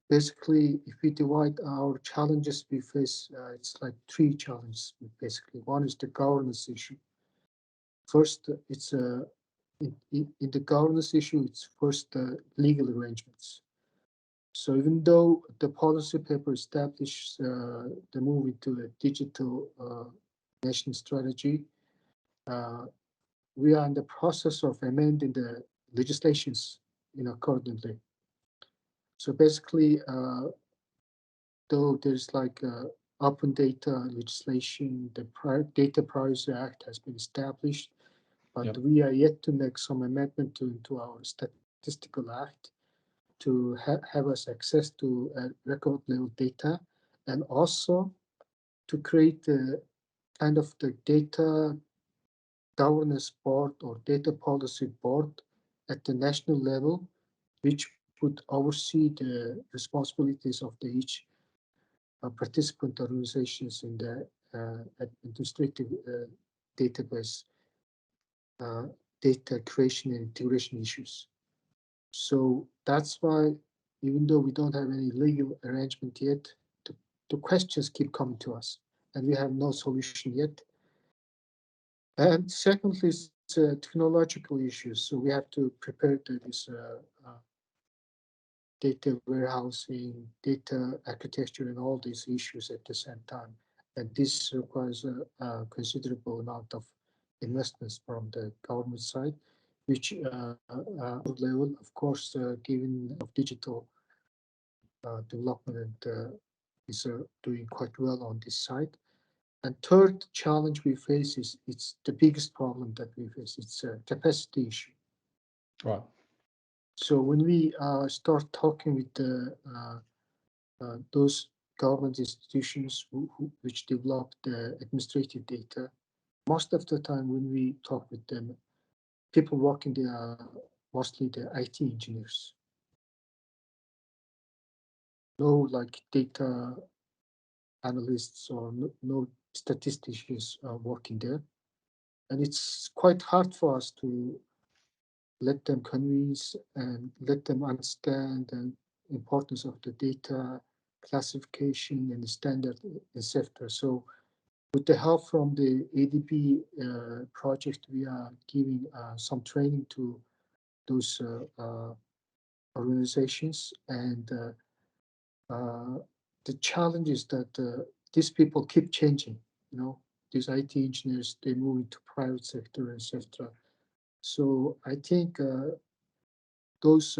Speaker 5: basically, if we divide our challenges we face, it's like 3 challenges basically. One is the governance issue. First, it's in the governance issue, it's first legal arrangements. So even though the policy paper establishes the move into a digital nation strategy, we are in the process of amending the legislations accordingly. So basically, though there's like open data legislation, the Data Privacy Act has been established, but we are yet to make some amendment to our Statistical Act to have us access to record level data, and also to create the kind of the data governance board or data policy board at the national level, which would oversee the responsibilities of the each participant organizations in the administrative database data creation and integration issues. So that's why, even though we don't have any legal arrangement yet, the questions keep coming to us, and we have no solution yet. And secondly, it's technological issues. So we have to prepare this data warehousing, data architecture, and all these issues at the same time. And this requires a considerable amount of investments from the government side, which level, of course, given of digital development is doing quite well on this side. And third challenge we face is it's the biggest problem that we face. It's a capacity issue.
Speaker 2: Right.
Speaker 5: So when we start talking with those government institutions which develop the administrative data, most of the time when we talk with them, people working there are mostly the IT engineers. No like data analysts or no statisticians working there. And it's quite hard for us to let them convince and let them understand the importance of the data classification and the standard, etc. So with the help from the ADB project, we are giving some training to those organizations. And the challenge is that these people keep changing, you know, these IT engineers, they move into private sector, etc. So I think those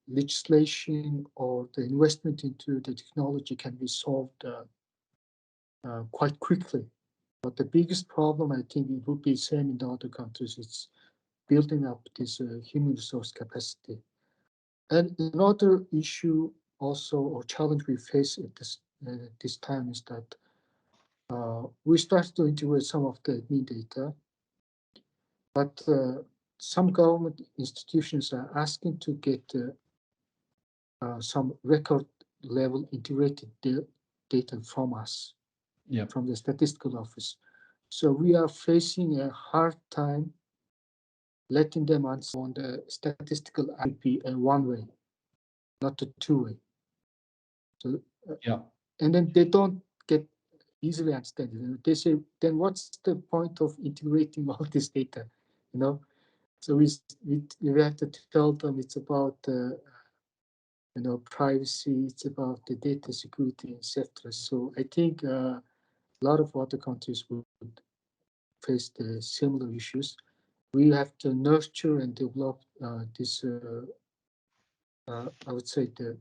Speaker 5: legislation or the investment into the technology can be solved quite quickly. But the biggest problem, I think it would be the same in the other countries, it's building up this human resource capacity. And another issue also, or challenge we face at this time is that we start to integrate some of the admin data, but some government institutions are asking to get some record level integrated data from us, from the statistical office. So we are facing a hard time letting them answer on the statistical IP a one-way, not a two-way. So, and then they don't get easily understand it. They say, then what's the point of integrating all this data? You know, so we have to tell them it's about you know, privacy, it's about the data security, etc. So I think a lot of other countries would face the similar issues. We have to nurture and develop this, I would say, the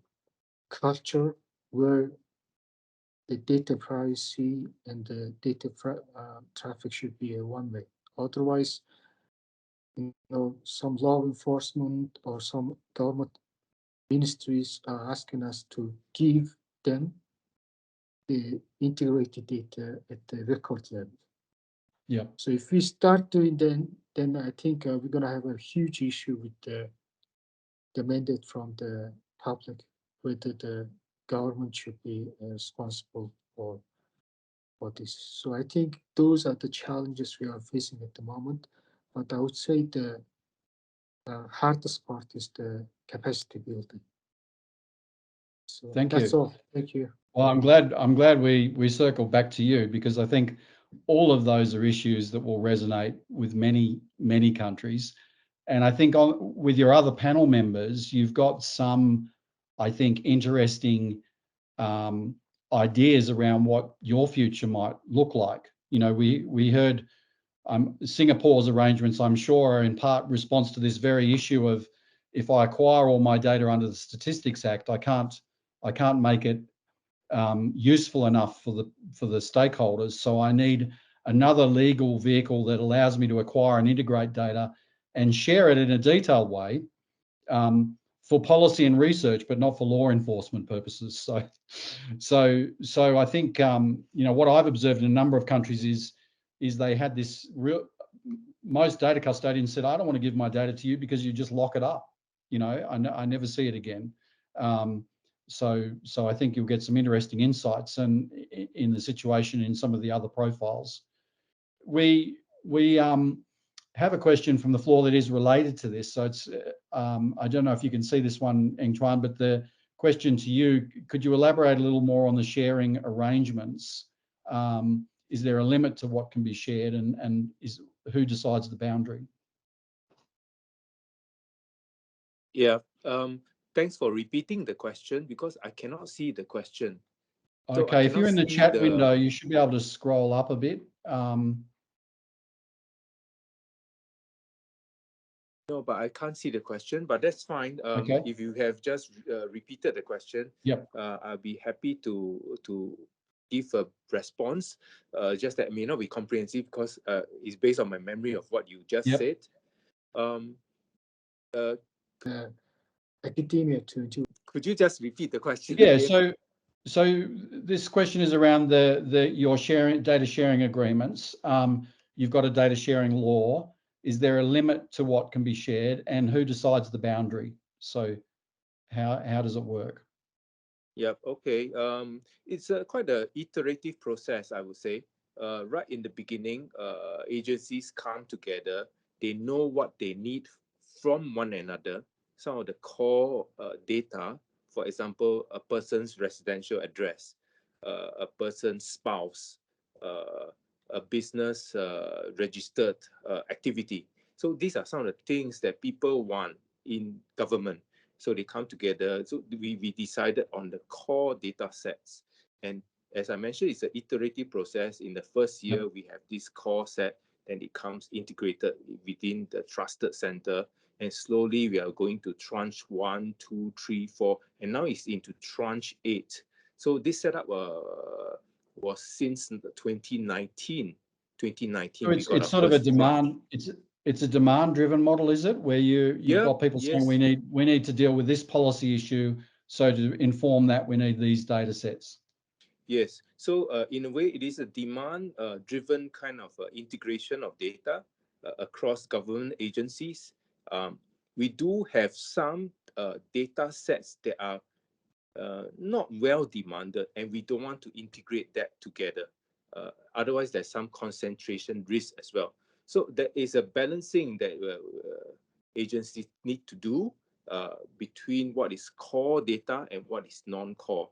Speaker 5: culture where the data privacy and the data traffic should be a one-way. Otherwise, you know, some law enforcement or some government ministries are asking us to give them the integrated data at the record level.
Speaker 2: Yeah.
Speaker 5: So if we start doing then I think we're going to have a huge issue with the mandate from the public, whether the government should be responsible for this. So I think those are the challenges we are facing at the moment. But I would say the hardest part is the capacity building. So that's all. Thank you.
Speaker 2: Well, I'm glad we circled back to you, because I think all of those are issues that will resonate with many countries. And I think with your other panel members, you've got some, I think, interesting ideas around what your future might look like. You know, we heard Singapore's arrangements, I'm sure, are in part response to this very issue of, if I acquire all my data under the Statistics Act, I can't make it useful enough for the stakeholders. So I need another legal vehicle that allows me to acquire and integrate data and share it in a detailed way for policy and research, but not for law enforcement purposes. So I think you know, what I've observed in a number of countries is they had this real. Most data custodians said, I don't want to give my data to you because you just lock it up. You know, I never see it again. So I think you'll get some interesting insights and in the situation in some of the other profiles. We have a question from the floor that is related to this. So it's I don't know if you can see this one, Eng Chuan, but the question to you, could you elaborate a little more on the sharing arrangements? Is there a limit to what can be shared, and who decides the boundary?
Speaker 4: Yeah. Thanks for repeating the question because I cannot see the question. So
Speaker 2: Okay, if you're in the chat window, you should be able to scroll up a bit.
Speaker 4: No, but I can't see the question, but that's fine.
Speaker 2: Okay.
Speaker 4: If you have just repeated the question,
Speaker 2: Yep.
Speaker 4: I'll be happy to give a response. Just that it may not be comprehensive because it's based on my memory of what you just said.
Speaker 5: Academia to
Speaker 4: Could you just repeat the question?
Speaker 2: Yeah.
Speaker 4: Again?
Speaker 2: So this question is around your data sharing agreements. You've got a data sharing law. Is there a limit to what can be shared, and who decides the boundary? So how does it work?
Speaker 4: Yep. Okay. It's quite an iterative process, I would say. Right in the beginning, agencies come together. They know what they need from one another. Some of the core data, for example, a person's residential address, a person's spouse, a business registered activity. So these are some of the things that people want in government. So they come together. So we decided on the core data sets. And as I mentioned, it's an iterative process. In the first year, we have this core set, then it comes integrated within the trusted center. And slowly we are going to tranche 1, 2, 3, 4, and now it's into tranche 8. So this setup was since 2019. 2019,
Speaker 2: So it's sort of a demand. It's a demand-driven model, is it? Where you've got people saying we need to deal with this policy issue, so to inform that we need these data sets.
Speaker 4: Yes. So in a way, it is a demand-driven kind of integration of data across government agencies. We do have some data sets that are not well demanded, and we don't want to integrate that together. Otherwise, there's some concentration risk as well. So there is a balancing that agencies need to do between what is core data and what is non-core.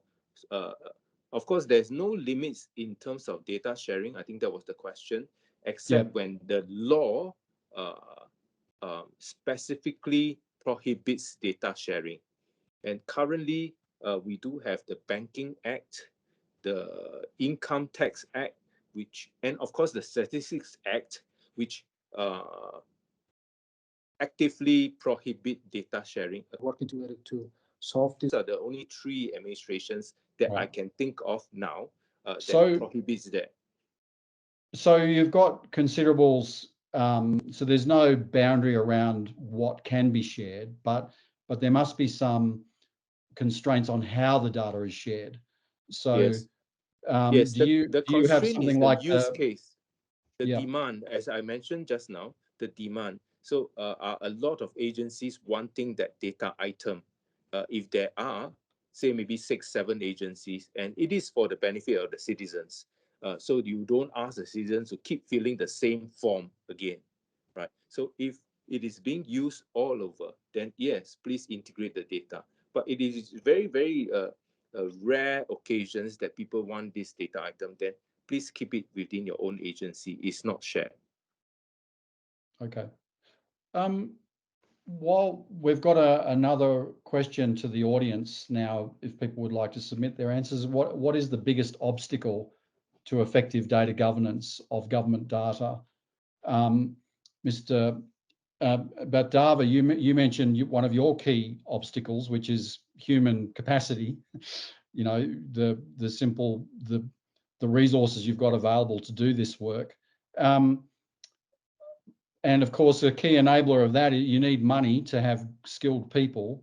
Speaker 4: Of course, there's no limits in terms of data sharing. I think that was the question, except when the law specifically prohibits data sharing. And currently, we do have the Banking Act, the Income Tax Act, and of course the Statistics Act, which actively prohibit data sharing.
Speaker 5: working together to solve this.
Speaker 4: These are the only 3 administrations that I can think of now that prohibits that.
Speaker 2: So you've got considerables. So there's no boundary around what can be shared, but there must be some constraints on how the data is shared. So
Speaker 4: yes,
Speaker 2: do you have something like
Speaker 4: use case, the demand, as I mentioned just now, the demand. So are a lot of agencies wanting that data item? If there are, say maybe 6, 7 agencies, and it is for the benefit of the citizens. So you don't ask the citizens to keep filling the same form again, right? So if it is being used all over, then yes, please integrate the data. But it is very, very rare occasions that people want this data item, then please keep it within your own agency. It's not shared.
Speaker 2: Okay. While we've got another question to the audience now, if people would like to submit their answers, what is the biggest obstacle to effective data governance of government data? Mr. Bhattava, you mentioned one of your key obstacles, which is human capacity. You know, the resources you've got available to do this work. And of course, a key enabler of that, you need money to have skilled people.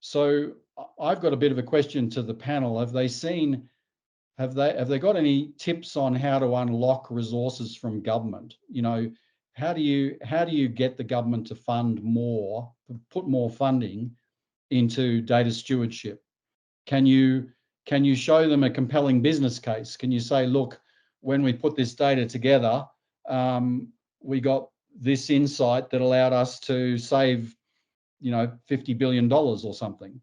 Speaker 2: So I've got a bit of a question to the panel. Have they got any tips on how to unlock resources from government? You know, how do you get the government to fund more put more funding into data stewardship? Can you show them a compelling business case? Can you say, look, when we put this data together, we got this insight that allowed us to save, $50 billion or something.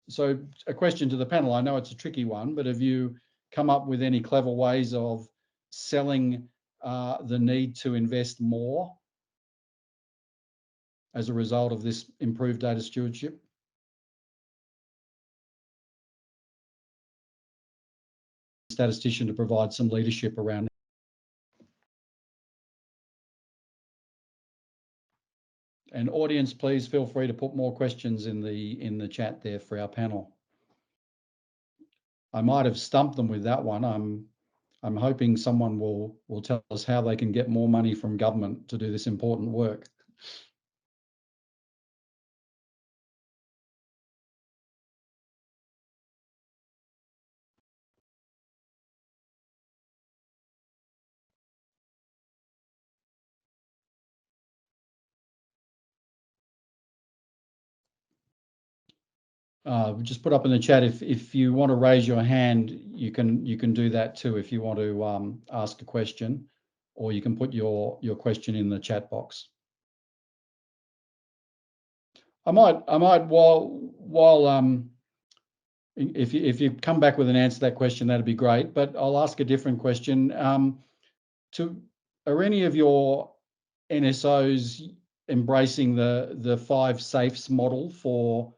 Speaker 2: So a question to the panel, I know it's a tricky one, but have you come up with any clever ways of selling the need to invest more as a result of this improved data stewardship? Statistician to provide some leadership around. And audience, please feel free to put more questions in the chat there for our panel. I might have stumped them with that one. I'm hoping someone will tell us how they can get more money from government to do this important work. Just put up in the chat if you want to raise your hand, you can do that too if you want to ask a question, or you can put your question in the chat box. I might while if you come back with an answer to that question, that'd be great. But I'll ask a different question. Are any of your NSOs embracing the 5 safes model for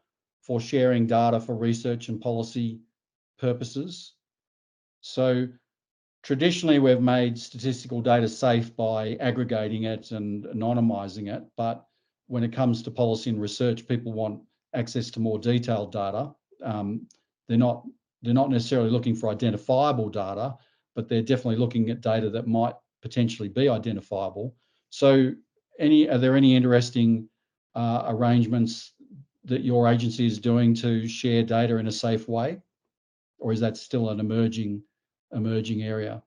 Speaker 2: sharing data for research and policy purposes? So traditionally, we've made statistical data safe by aggregating it and anonymizing it. But when it comes to policy and research, people want access to more detailed data. They're not necessarily looking for identifiable data, but they're definitely looking at data that might potentially be identifiable. So are there any interesting arrangements that your agency is doing to share data in a safe way? Or is that still an emerging area?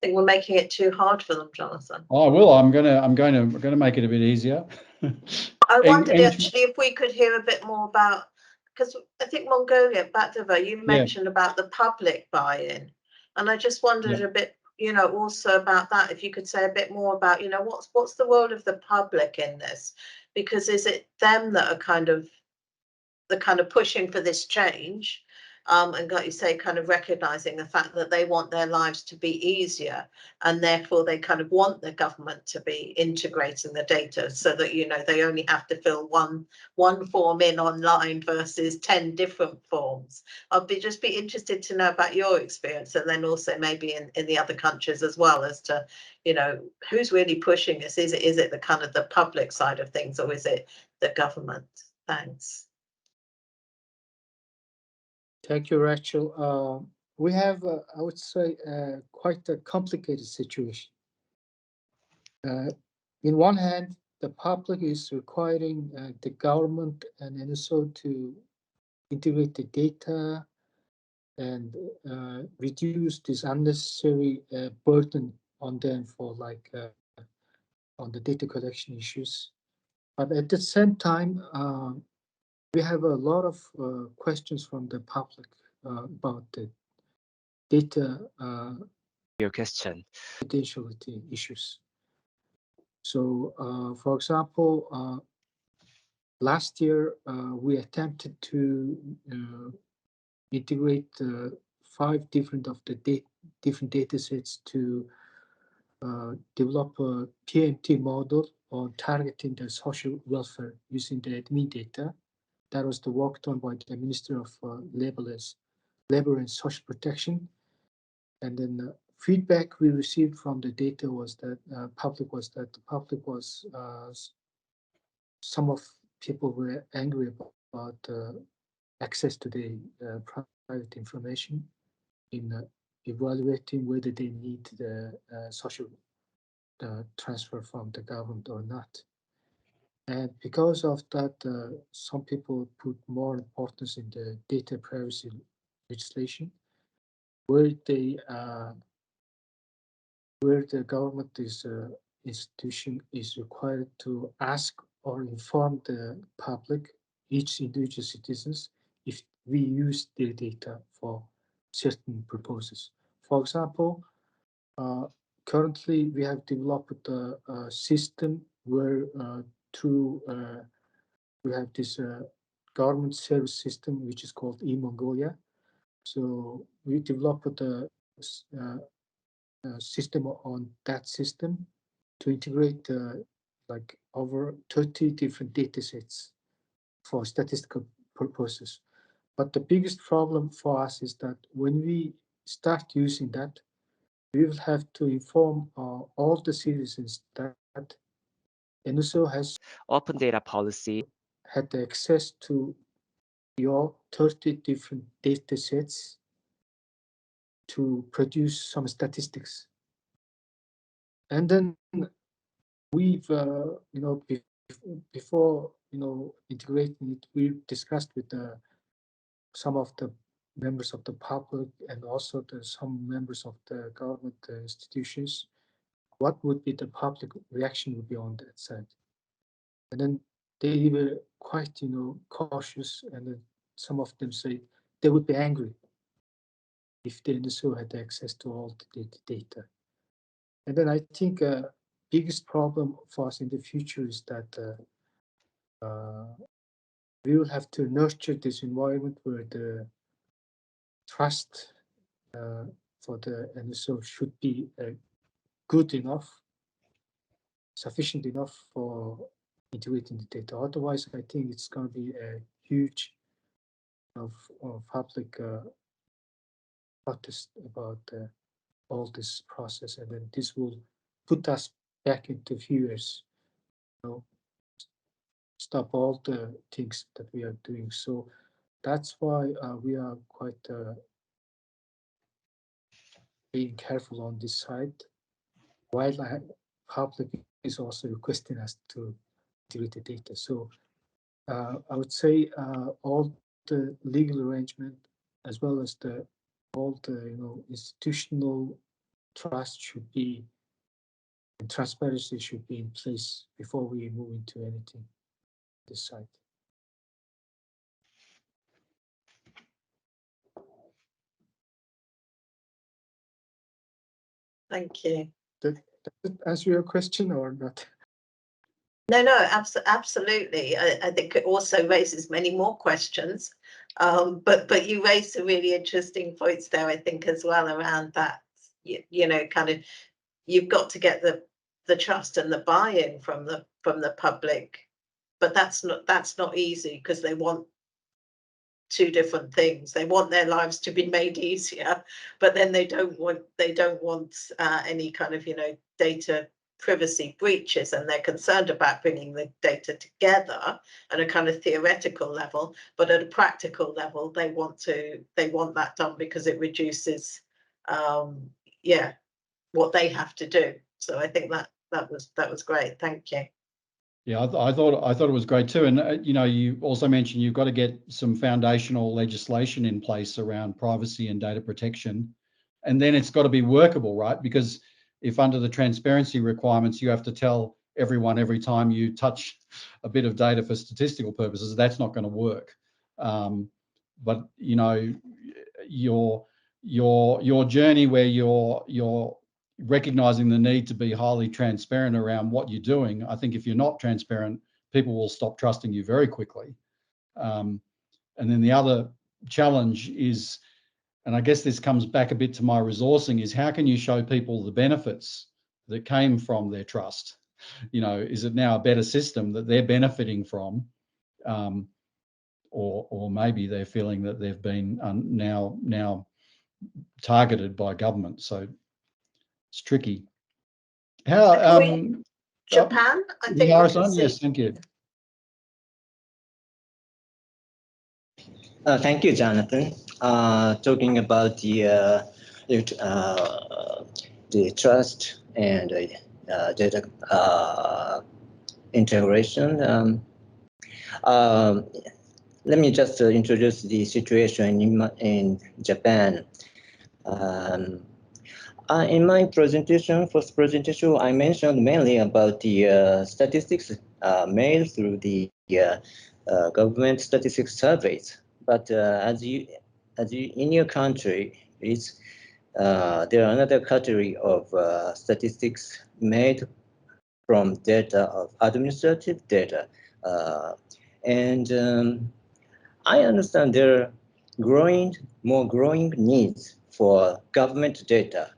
Speaker 1: I think we're making it too hard for them, Jonathan.
Speaker 2: I will. I'm gonna make it a bit easier.
Speaker 1: I wondered actually if we could hear a bit more about, because I think Mongolia, Batdeva, you mentioned about the public buy-in, and I just wondered a bit, also about that. If you could say a bit more about, what's the role of the public in this? Because is it them that are kind of pushing for this change? And like you say, kind of recognizing the fact that they want their lives to be easier, and therefore they kind of want the government to be integrating the data so that, they only have to fill one form in online versus 10 different forms. I'd just be interested to know about your experience, and then also maybe in the other countries as well, as to, who's really pushing this? Is it the kind of the public side of things, or is it the government? Thanks.
Speaker 5: Thank you, Rachel. We have, I would say, quite a complicated situation. In one hand, the public is requiring the government and NSO to integrate the data and reduce this unnecessary burden on them for on the data collection issues. But at the same time, we have a lot of questions from the public about the data
Speaker 7: Your question.
Speaker 5: confidentiality issues. So, for example, last year we attempted to integrate 5 different data sets to develop a PMT model on targeting the social welfare using the admin data. That was the work done by the Minister of Labor and Social Protection. And then feedback we received from the data was that some of people were angry about access to the private information in evaluating whether they need the social transfer from the government or not. And because of that, some people put more importance in the data privacy legislation, where the government institution is required to ask or inform the public, each individual citizens, if we use their data for certain purposes. For example, currently we have developed a system where through we have this government service system which is called eMongolia. So we developed a system on that system to integrate like over 30 different data sets for statistical purposes. But the biggest problem for us is that when we start using that, we will have to inform all the citizens that ENEA has
Speaker 7: Open data policy
Speaker 5: had access to your 30 different data sets to produce some statistics. And then we've, before, integrating it, we discussed with some of the members of the public and also some members of the government institutions, what would be the public reaction would be on that side. And then they were quite, cautious, and then some of them say they would be angry if the NSO had access to all the data. And then I think biggest problem for us in the future is that we will have to nurture this environment where the trust for the NSO should be good enough, sufficient enough for integrating the data. Otherwise, I think it's going to be a huge of public protest about all this process, and then this will put us back into a few years, stop all the things that we are doing. So that's why we are quite being careful on this side, while public is also requesting us to integrate the data. So I would say all the legal arrangement, as well as all the institutional trust should be, and transparency should be in place before we move into anything this side.
Speaker 1: Thank you.
Speaker 5: Does it answer your question or not?
Speaker 1: No, absolutely. I think it also raises many more questions. But you raised some really interesting points there, I think, as well, around that, kind of, you've got to get the trust and the buy-in from the public, but that's not easy, because they want two different things. They want their lives to be made easier, but then they don't want any kind of data privacy breaches, and they're concerned about bringing the data together at a kind of theoretical level, but at a practical level they want that done, because it reduces what they have to do. So I think that was great. Thank you.
Speaker 2: Yeah, I thought it was great too. And you also mentioned you've got to get some foundational legislation in place around privacy and data protection, and then it's got to be workable, right? Because if under the transparency requirements you have to tell everyone every time you touch a bit of data for statistical purposes, that's not going to work. But your journey where you're recognizing the need to be highly transparent around what you're doing. I think if you're not transparent, people will stop trusting you very quickly. And then the other challenge is, and I guess this comes back a bit to my resourcing, is how can you show people the benefits that came from their trust? Is it now a better system that they're benefiting from? Or maybe they're feeling that they've been now targeted by government. So It's tricky. How
Speaker 1: Japan, I think we can
Speaker 2: Harrison,
Speaker 1: see.
Speaker 2: yes, thank you.
Speaker 3: Thank you, Jonathan. Talking about the trust and data integration. Let me just introduce the situation in Japan. In my presentation, first presentation, I mentioned mainly about the statistics made through the government statistics surveys. But in your country, there are another category of statistics made from data of administrative data, and I understand there are more growing needs for government data.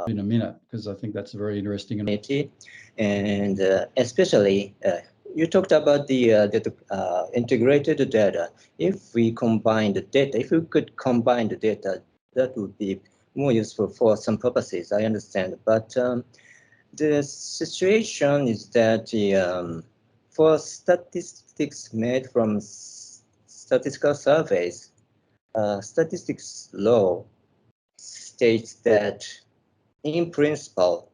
Speaker 2: In a minute, because I think that's a very interesting.
Speaker 3: And especially, you talked about the integrated data. If we combine the data, if we could combine the data, that would be more useful for some purposes, I understand. But the situation is that for statistics made from statistical surveys, statistics law states that in principle,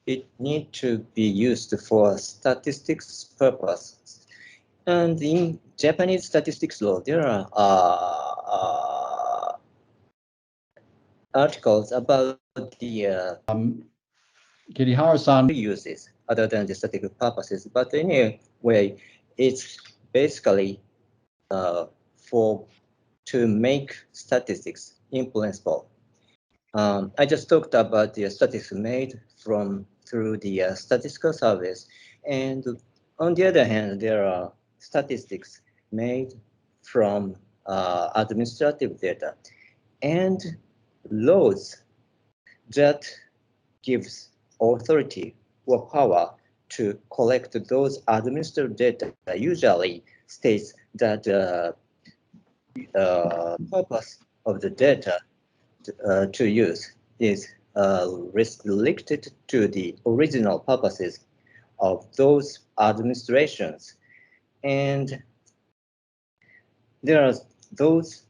Speaker 3: it needs to be used for statistics purposes. And in Japanese statistics law, there are articles about the
Speaker 2: Kirihara-san
Speaker 3: uses other than the statistical purposes. But anyway, it's basically to make statistics in principle. I just talked about the statistics made through the statistical service, and on the other hand, there are statistics made from administrative data and laws that gives authority or power to collect those administrative data. Usually states that purpose of the data to use is restricted to the original purposes of those administrations. And there are those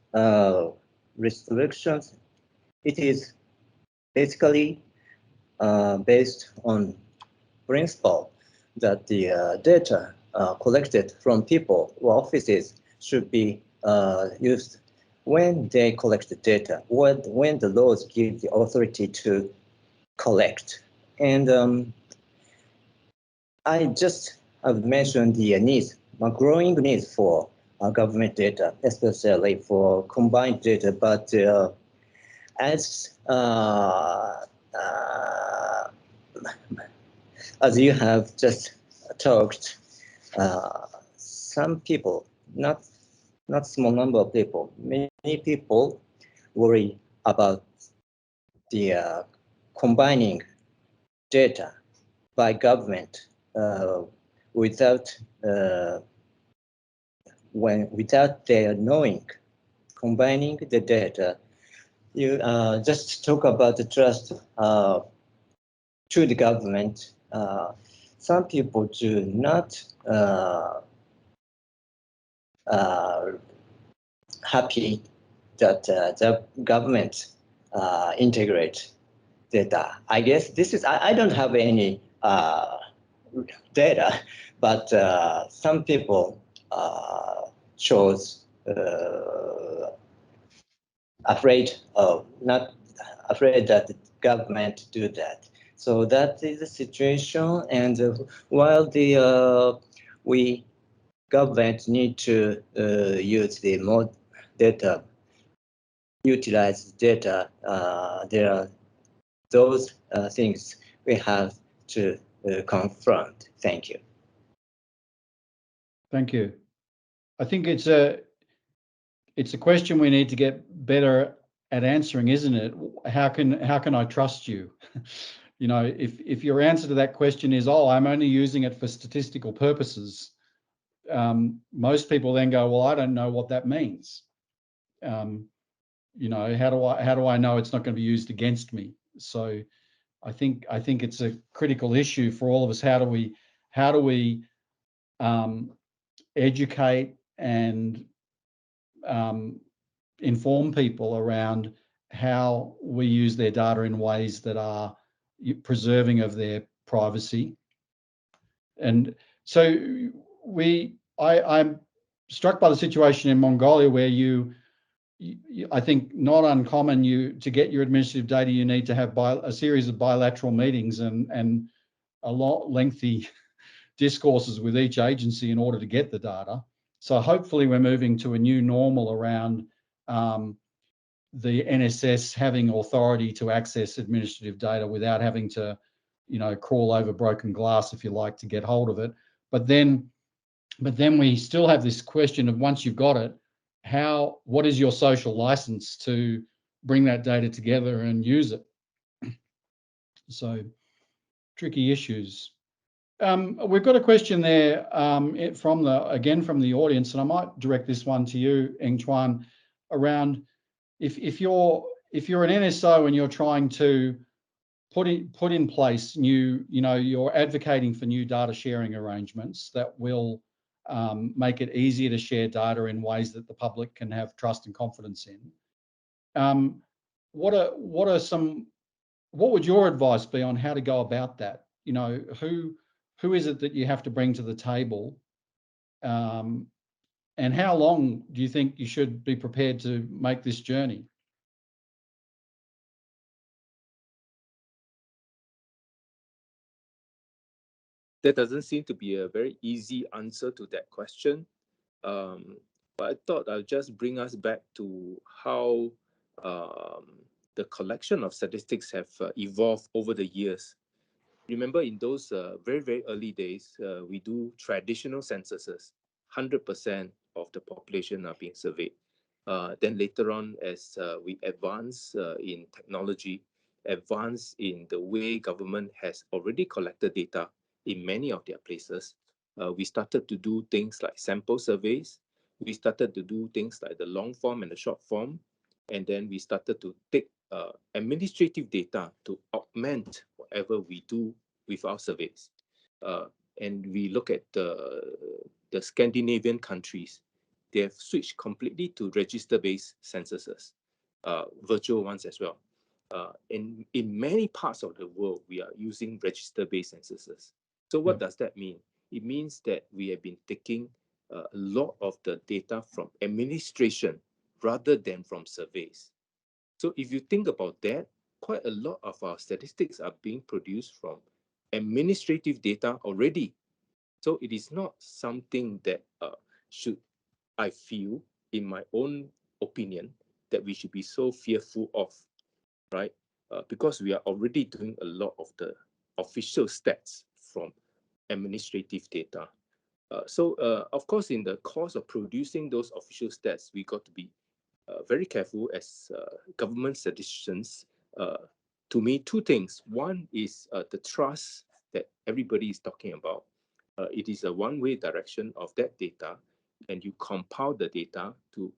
Speaker 3: restrictions. It is basically based on principle that the data collected from people or offices should be used when they collect the data, when the laws give the authority to collect. And I just have mentioned the needs, growing needs for government data, especially for combined data. But as you have just talked, some people, not small number of people, many people worry about the combining data by government without their knowing, combining the data. You just talk about the trust to the government. Some people do not happy that the government integrate data. I guess this is, I don't have any data, but some people shows not afraid that the government do that. So that is the situation. And while the government need to use the more data, utilize data, there are those things we have to confront. Thank you.
Speaker 2: Thank you. I think it's a question we need to get better at answering, isn't it? How can I trust you? You know, if your answer to that question is, oh, I'm only using it for statistical purposes, most people then go, well, I don't know what that means. You know, how do I know it's not going to be used against me? So I think it's a critical issue for all of us. How do we educate and inform people around how we use their data in ways that are preserving of their privacy? And so I'm struck by the situation in Mongolia where I think not uncommon, to get your administrative data, you need to have a series of bilateral meetings and a lot lengthy discourses with each agency in order to get the data. So hopefully we're moving to a new normal around the NSS having authority to access administrative data without having to, crawl over broken glass, if you like, to get hold of it. But then we still have this question of, once you've got it, what is your social license to bring that data together and use it? So tricky issues. We've got a question there from the audience, and I might direct this one to you, Eng Chuan, around if you're an NSO and you're trying to put in place you're advocating for new data sharing arrangements that will make it easier to share data in ways that the public can have trust and confidence in. What would your advice be on how to go about that? Who is it that you have to bring to the table? And how long do you think you should be prepared to make this journey?
Speaker 4: There doesn't seem to be a very easy answer to that question. But I thought I'll just bring us back to how the collection of statistics have evolved over the years. Remember, in those very, very early days, we do traditional censuses. 100% of the population are being surveyed. Then later on, as we advance in technology, advance in the way government has already collected data in many of their places, we started to do things like sample surveys. We started to do things like the long form and the short form. And then we started to take administrative data to augment whatever we do with our surveys. And we look at the Scandinavian countries. They have switched completely to register-based censuses, virtual ones as well. In many parts of the world, we are using register-based censuses. So what does that mean? It means that we have been taking a lot of the data from administration rather than from surveys. So if you think about that, quite a lot of our statistics are being produced from administrative data already. So it is not something that I feel, in my own opinion, that we should be so fearful of, right? Because we are already doing a lot of the official stats from administrative data. So of course, in the course of producing those official stats, we got to be very careful as government statisticians. To me, two things. One is the trust that everybody is talking about. It is a one-way direction of that data, and you compile the data to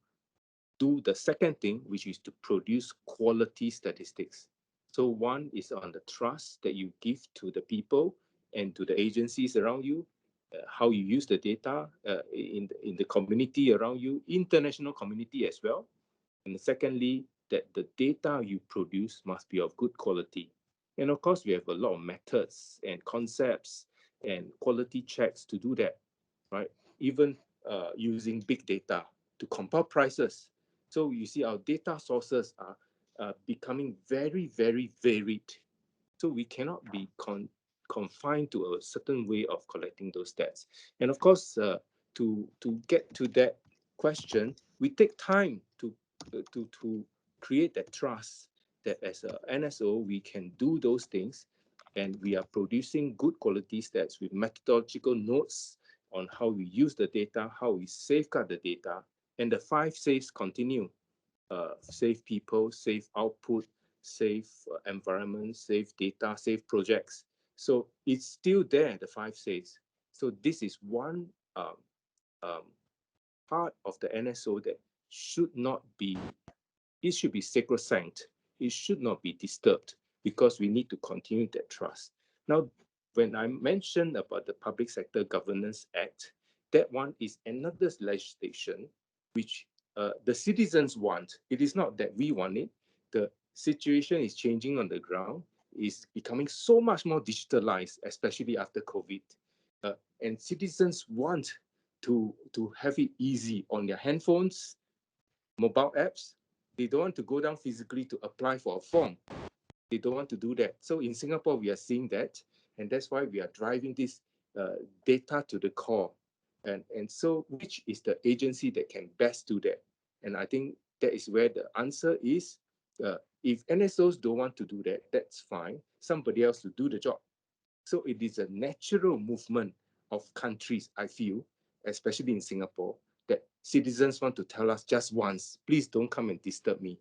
Speaker 4: do the second thing, which is to produce quality statistics. So one is on the trust that you give to the people and to the agencies around you, how you use the data in the community around you, international community as well. And secondly, that the data you produce must be of good quality. And of course, we have a lot of methods and concepts and quality checks to do that, right? Even using big data to compare prices. So you see, our data sources are becoming very, very varied. So we cannot be confined to a certain way of collecting those stats. And of course, to get to that question, we take time to create that trust that as a NSO, we can do those things, and we are producing good quality stats with methodological notes on how we use the data, how we safeguard the data, and the 5 safes continue. Safe people, safe output, safe environment, safe data, safe projects. So it's still there, the 5 safes. So this is one part of the NSO that should not be, it should be sacrosanct. It should not be disturbed. because we need to continue that trust. Now, when I mentioned about the Public Sector Governance Act, that one is another legislation which the citizens want. It is not that we want it. The situation is changing on the ground, is becoming so much more digitalized, especially after COVID. And citizens want to have it easy on their handphones, mobile apps. They don't want to go down physically to apply for a form. They don't want to do that. So in Singapore, we are seeing that, and that's why we are driving this data to the core. And so which is the agency that can best do that? And I think that is where the answer is. If NSOs don't want to do that, that's fine. Somebody else to do the job. So it is a natural movement of countries, I feel, especially in Singapore, that citizens want to tell us just once, please don't come and disturb me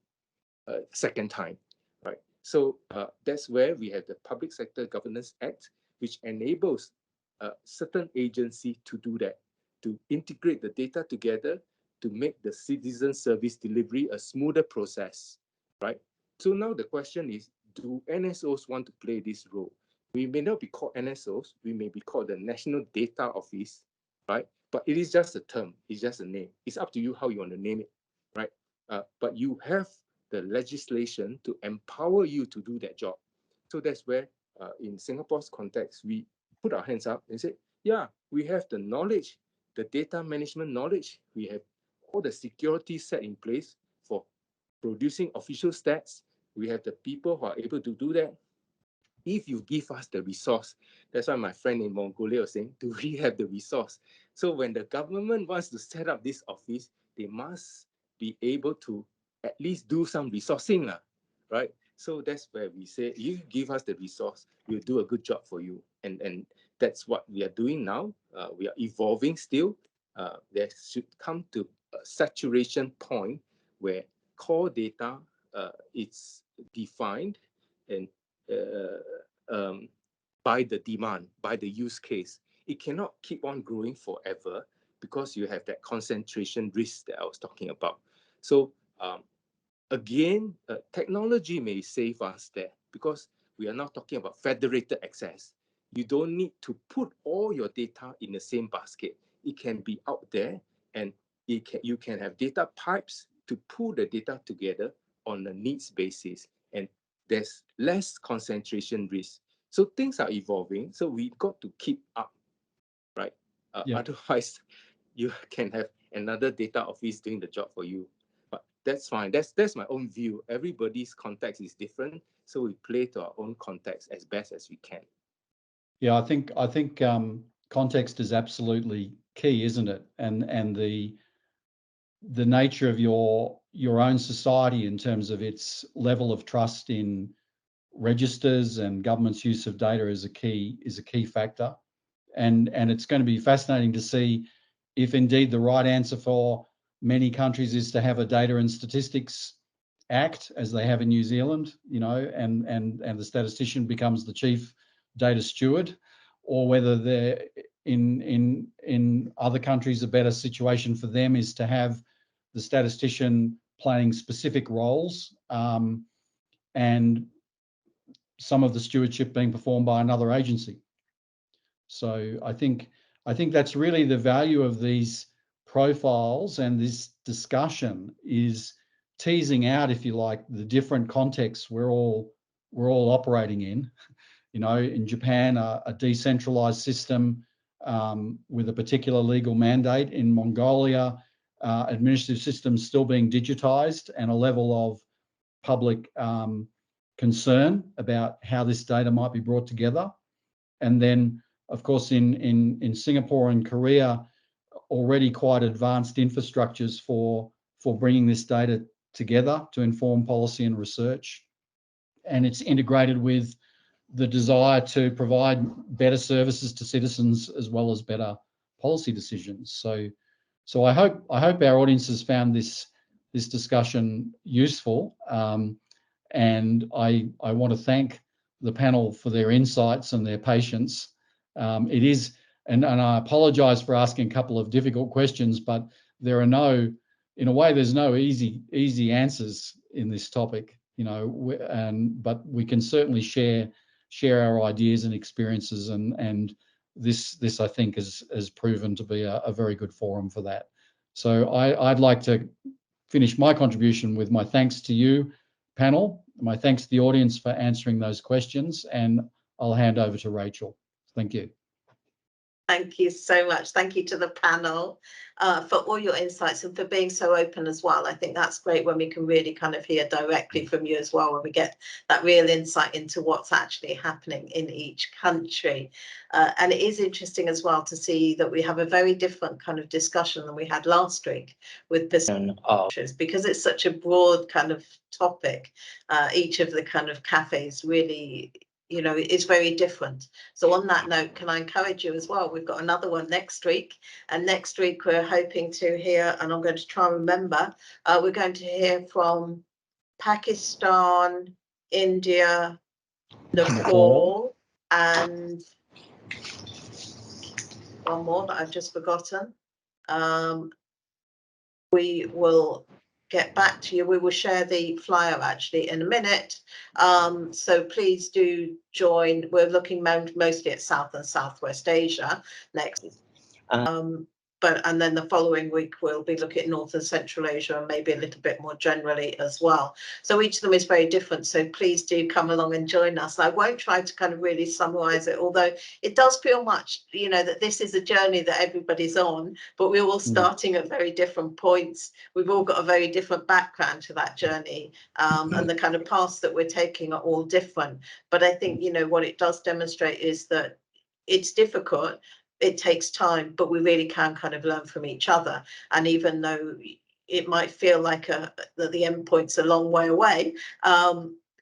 Speaker 4: second time, right? So that's where we have the Public Sector Governance Act, which enables a certain agency to do that, to integrate the data together to make the citizen service delivery a smoother process, right? So now the question is, do NSOs want to play this role? We may not be called NSOs, we may be called the National Data Office, right? But it is just a term, it's just a name. It's up to you how you want to name it, right? But you have the legislation to empower you to do that job. So that's where, in Singapore's context, we put our hands up and say, yeah, we have the knowledge, the data management knowledge, we have all the security set in place for producing official stats. We have the people who are able to do that. If you give us the resource, that's why my friend in Mongolia was saying, do we have the resource? So when the government wants to set up this office, they must be able to at least do some resourcing, right? So that's where we say, you give us the resource, we'll do a good job for you. And that's what we are doing now. We are evolving still. There should come to a saturation point where core data is defined and by the demand, by the use case. It cannot keep on growing forever because you have that concentration risk that I was talking about. So again, technology may save us there because we are not talking about federated access. You don't need to put all your data in the same basket. It can be out there, and you can have data pipes to pull the data together on a needs basis, and there's less concentration risk. So things are evolving, so we got to keep up, right? Otherwise, you can have another data office doing the job for you. But that's fine. That's my own view. Everybody's context is different, so we play to our own context as best as we can.
Speaker 2: Yeah, I think context is absolutely key, isn't it? And the nature of your own society in terms of its level of trust in registers and government's use of data is a key factor. And it's going to be fascinating to see if indeed the right answer for many countries is to have a Data and Statistics Act, as they have in New Zealand, you know, and the statistician becomes the chief data steward, or whether they're in other countries a better situation for them is to have the statistician playing specific roles, and some of the stewardship being performed by another agency. So I think that's really the value of these profiles, and this discussion is teasing out, if you like, the different contexts we're all operating in. You know, in Japan, a decentralized system with a particular legal mandate. In Mongolia, administrative systems still being digitized, and a level of public concern about how this data might be brought together. And then, of course, in Singapore and Korea, already quite advanced infrastructures for bringing this data together to inform policy and research. And it's integrated with the desire to provide better services to citizens as well as better policy decisions. So I hope our audience has found this discussion useful. And I want to thank the panel for their insights and their patience. It is, and I apologise for asking a couple of difficult questions, but there are no, in a way, there's no easy answers in this topic. you know, but we can certainly share our ideas and experiences, and this I think has proven to be a very good forum for that. So I'd like to finish my contribution with my thanks to you, panel, my thanks to the audience for answering those questions, and I'll hand over to Rachel. Thank you.
Speaker 1: Thank you so much. Thank you to the panel for all your insights and for being so open as well. I think that's great when we can really kind of hear directly from you as well, when we get that real insight into what's actually happening in each country. And it is interesting as well to see that we have a very different kind of discussion than we had last week with perspectives, because it's such a broad kind of topic. Each of the kind of cafes really, you know, it's very different. So on that note, can I encourage you as well? We've got another one next week, and next week we're hoping to hear, and I'm going to try and remember, we're going to hear from Pakistan, India, Nepal, and one more that I've just forgotten. We will get back to you. We will share the flyer actually in a minute. So please do join. We're looking mostly at South and Southwest Asia next. And then the following week we'll be looking at North and Central Asia, and maybe a little bit more generally as well. So each of them is very different. So please do come along and join us. I won't try to kind of really summarize it, although it does feel much, you know, that this is a journey that everybody's on, but we're all starting at very different points. We've all got a very different background to that journey, and the kind of paths that we're taking are all different. But I think, you know, what it does demonstrate is that it's difficult. It takes time, but we really can kind of learn from each other. And even though it might feel like that the end point's a long way away,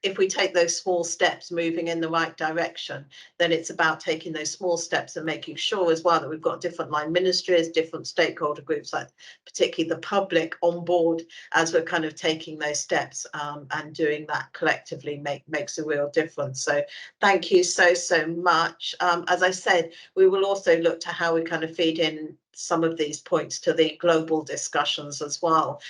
Speaker 1: if we take those small steps moving in the right direction, then it's about taking those small steps and making sure as well that we've got different line ministries, different stakeholder groups, like particularly the public, on board as we're kind of taking those steps, and doing that collectively makes a real difference. So thank you so much. As I said, we will also look to how we kind of feed in some of these points to the global discussions as well.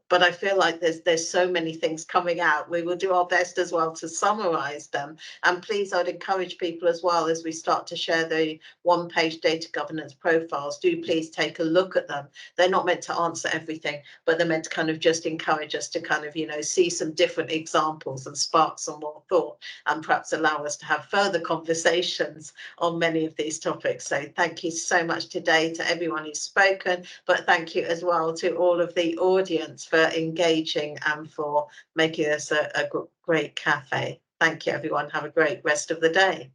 Speaker 1: But I feel like there's so many things coming out. We will do our best as well to summarize them. And please, I'd encourage people as well, as we start to share the one-page data governance profiles, do please take a look at them. They're not meant to answer everything, but they're meant to kind of just encourage us to kind of, you know, see some different examples and spark some more thought, and perhaps allow us to have further conversations on many of these topics. So thank you so much today to everyone who's spoken, but thank you as well to all of the audience for engaging and for making this a great cafe. Thank you, everyone. Have a great rest of the day.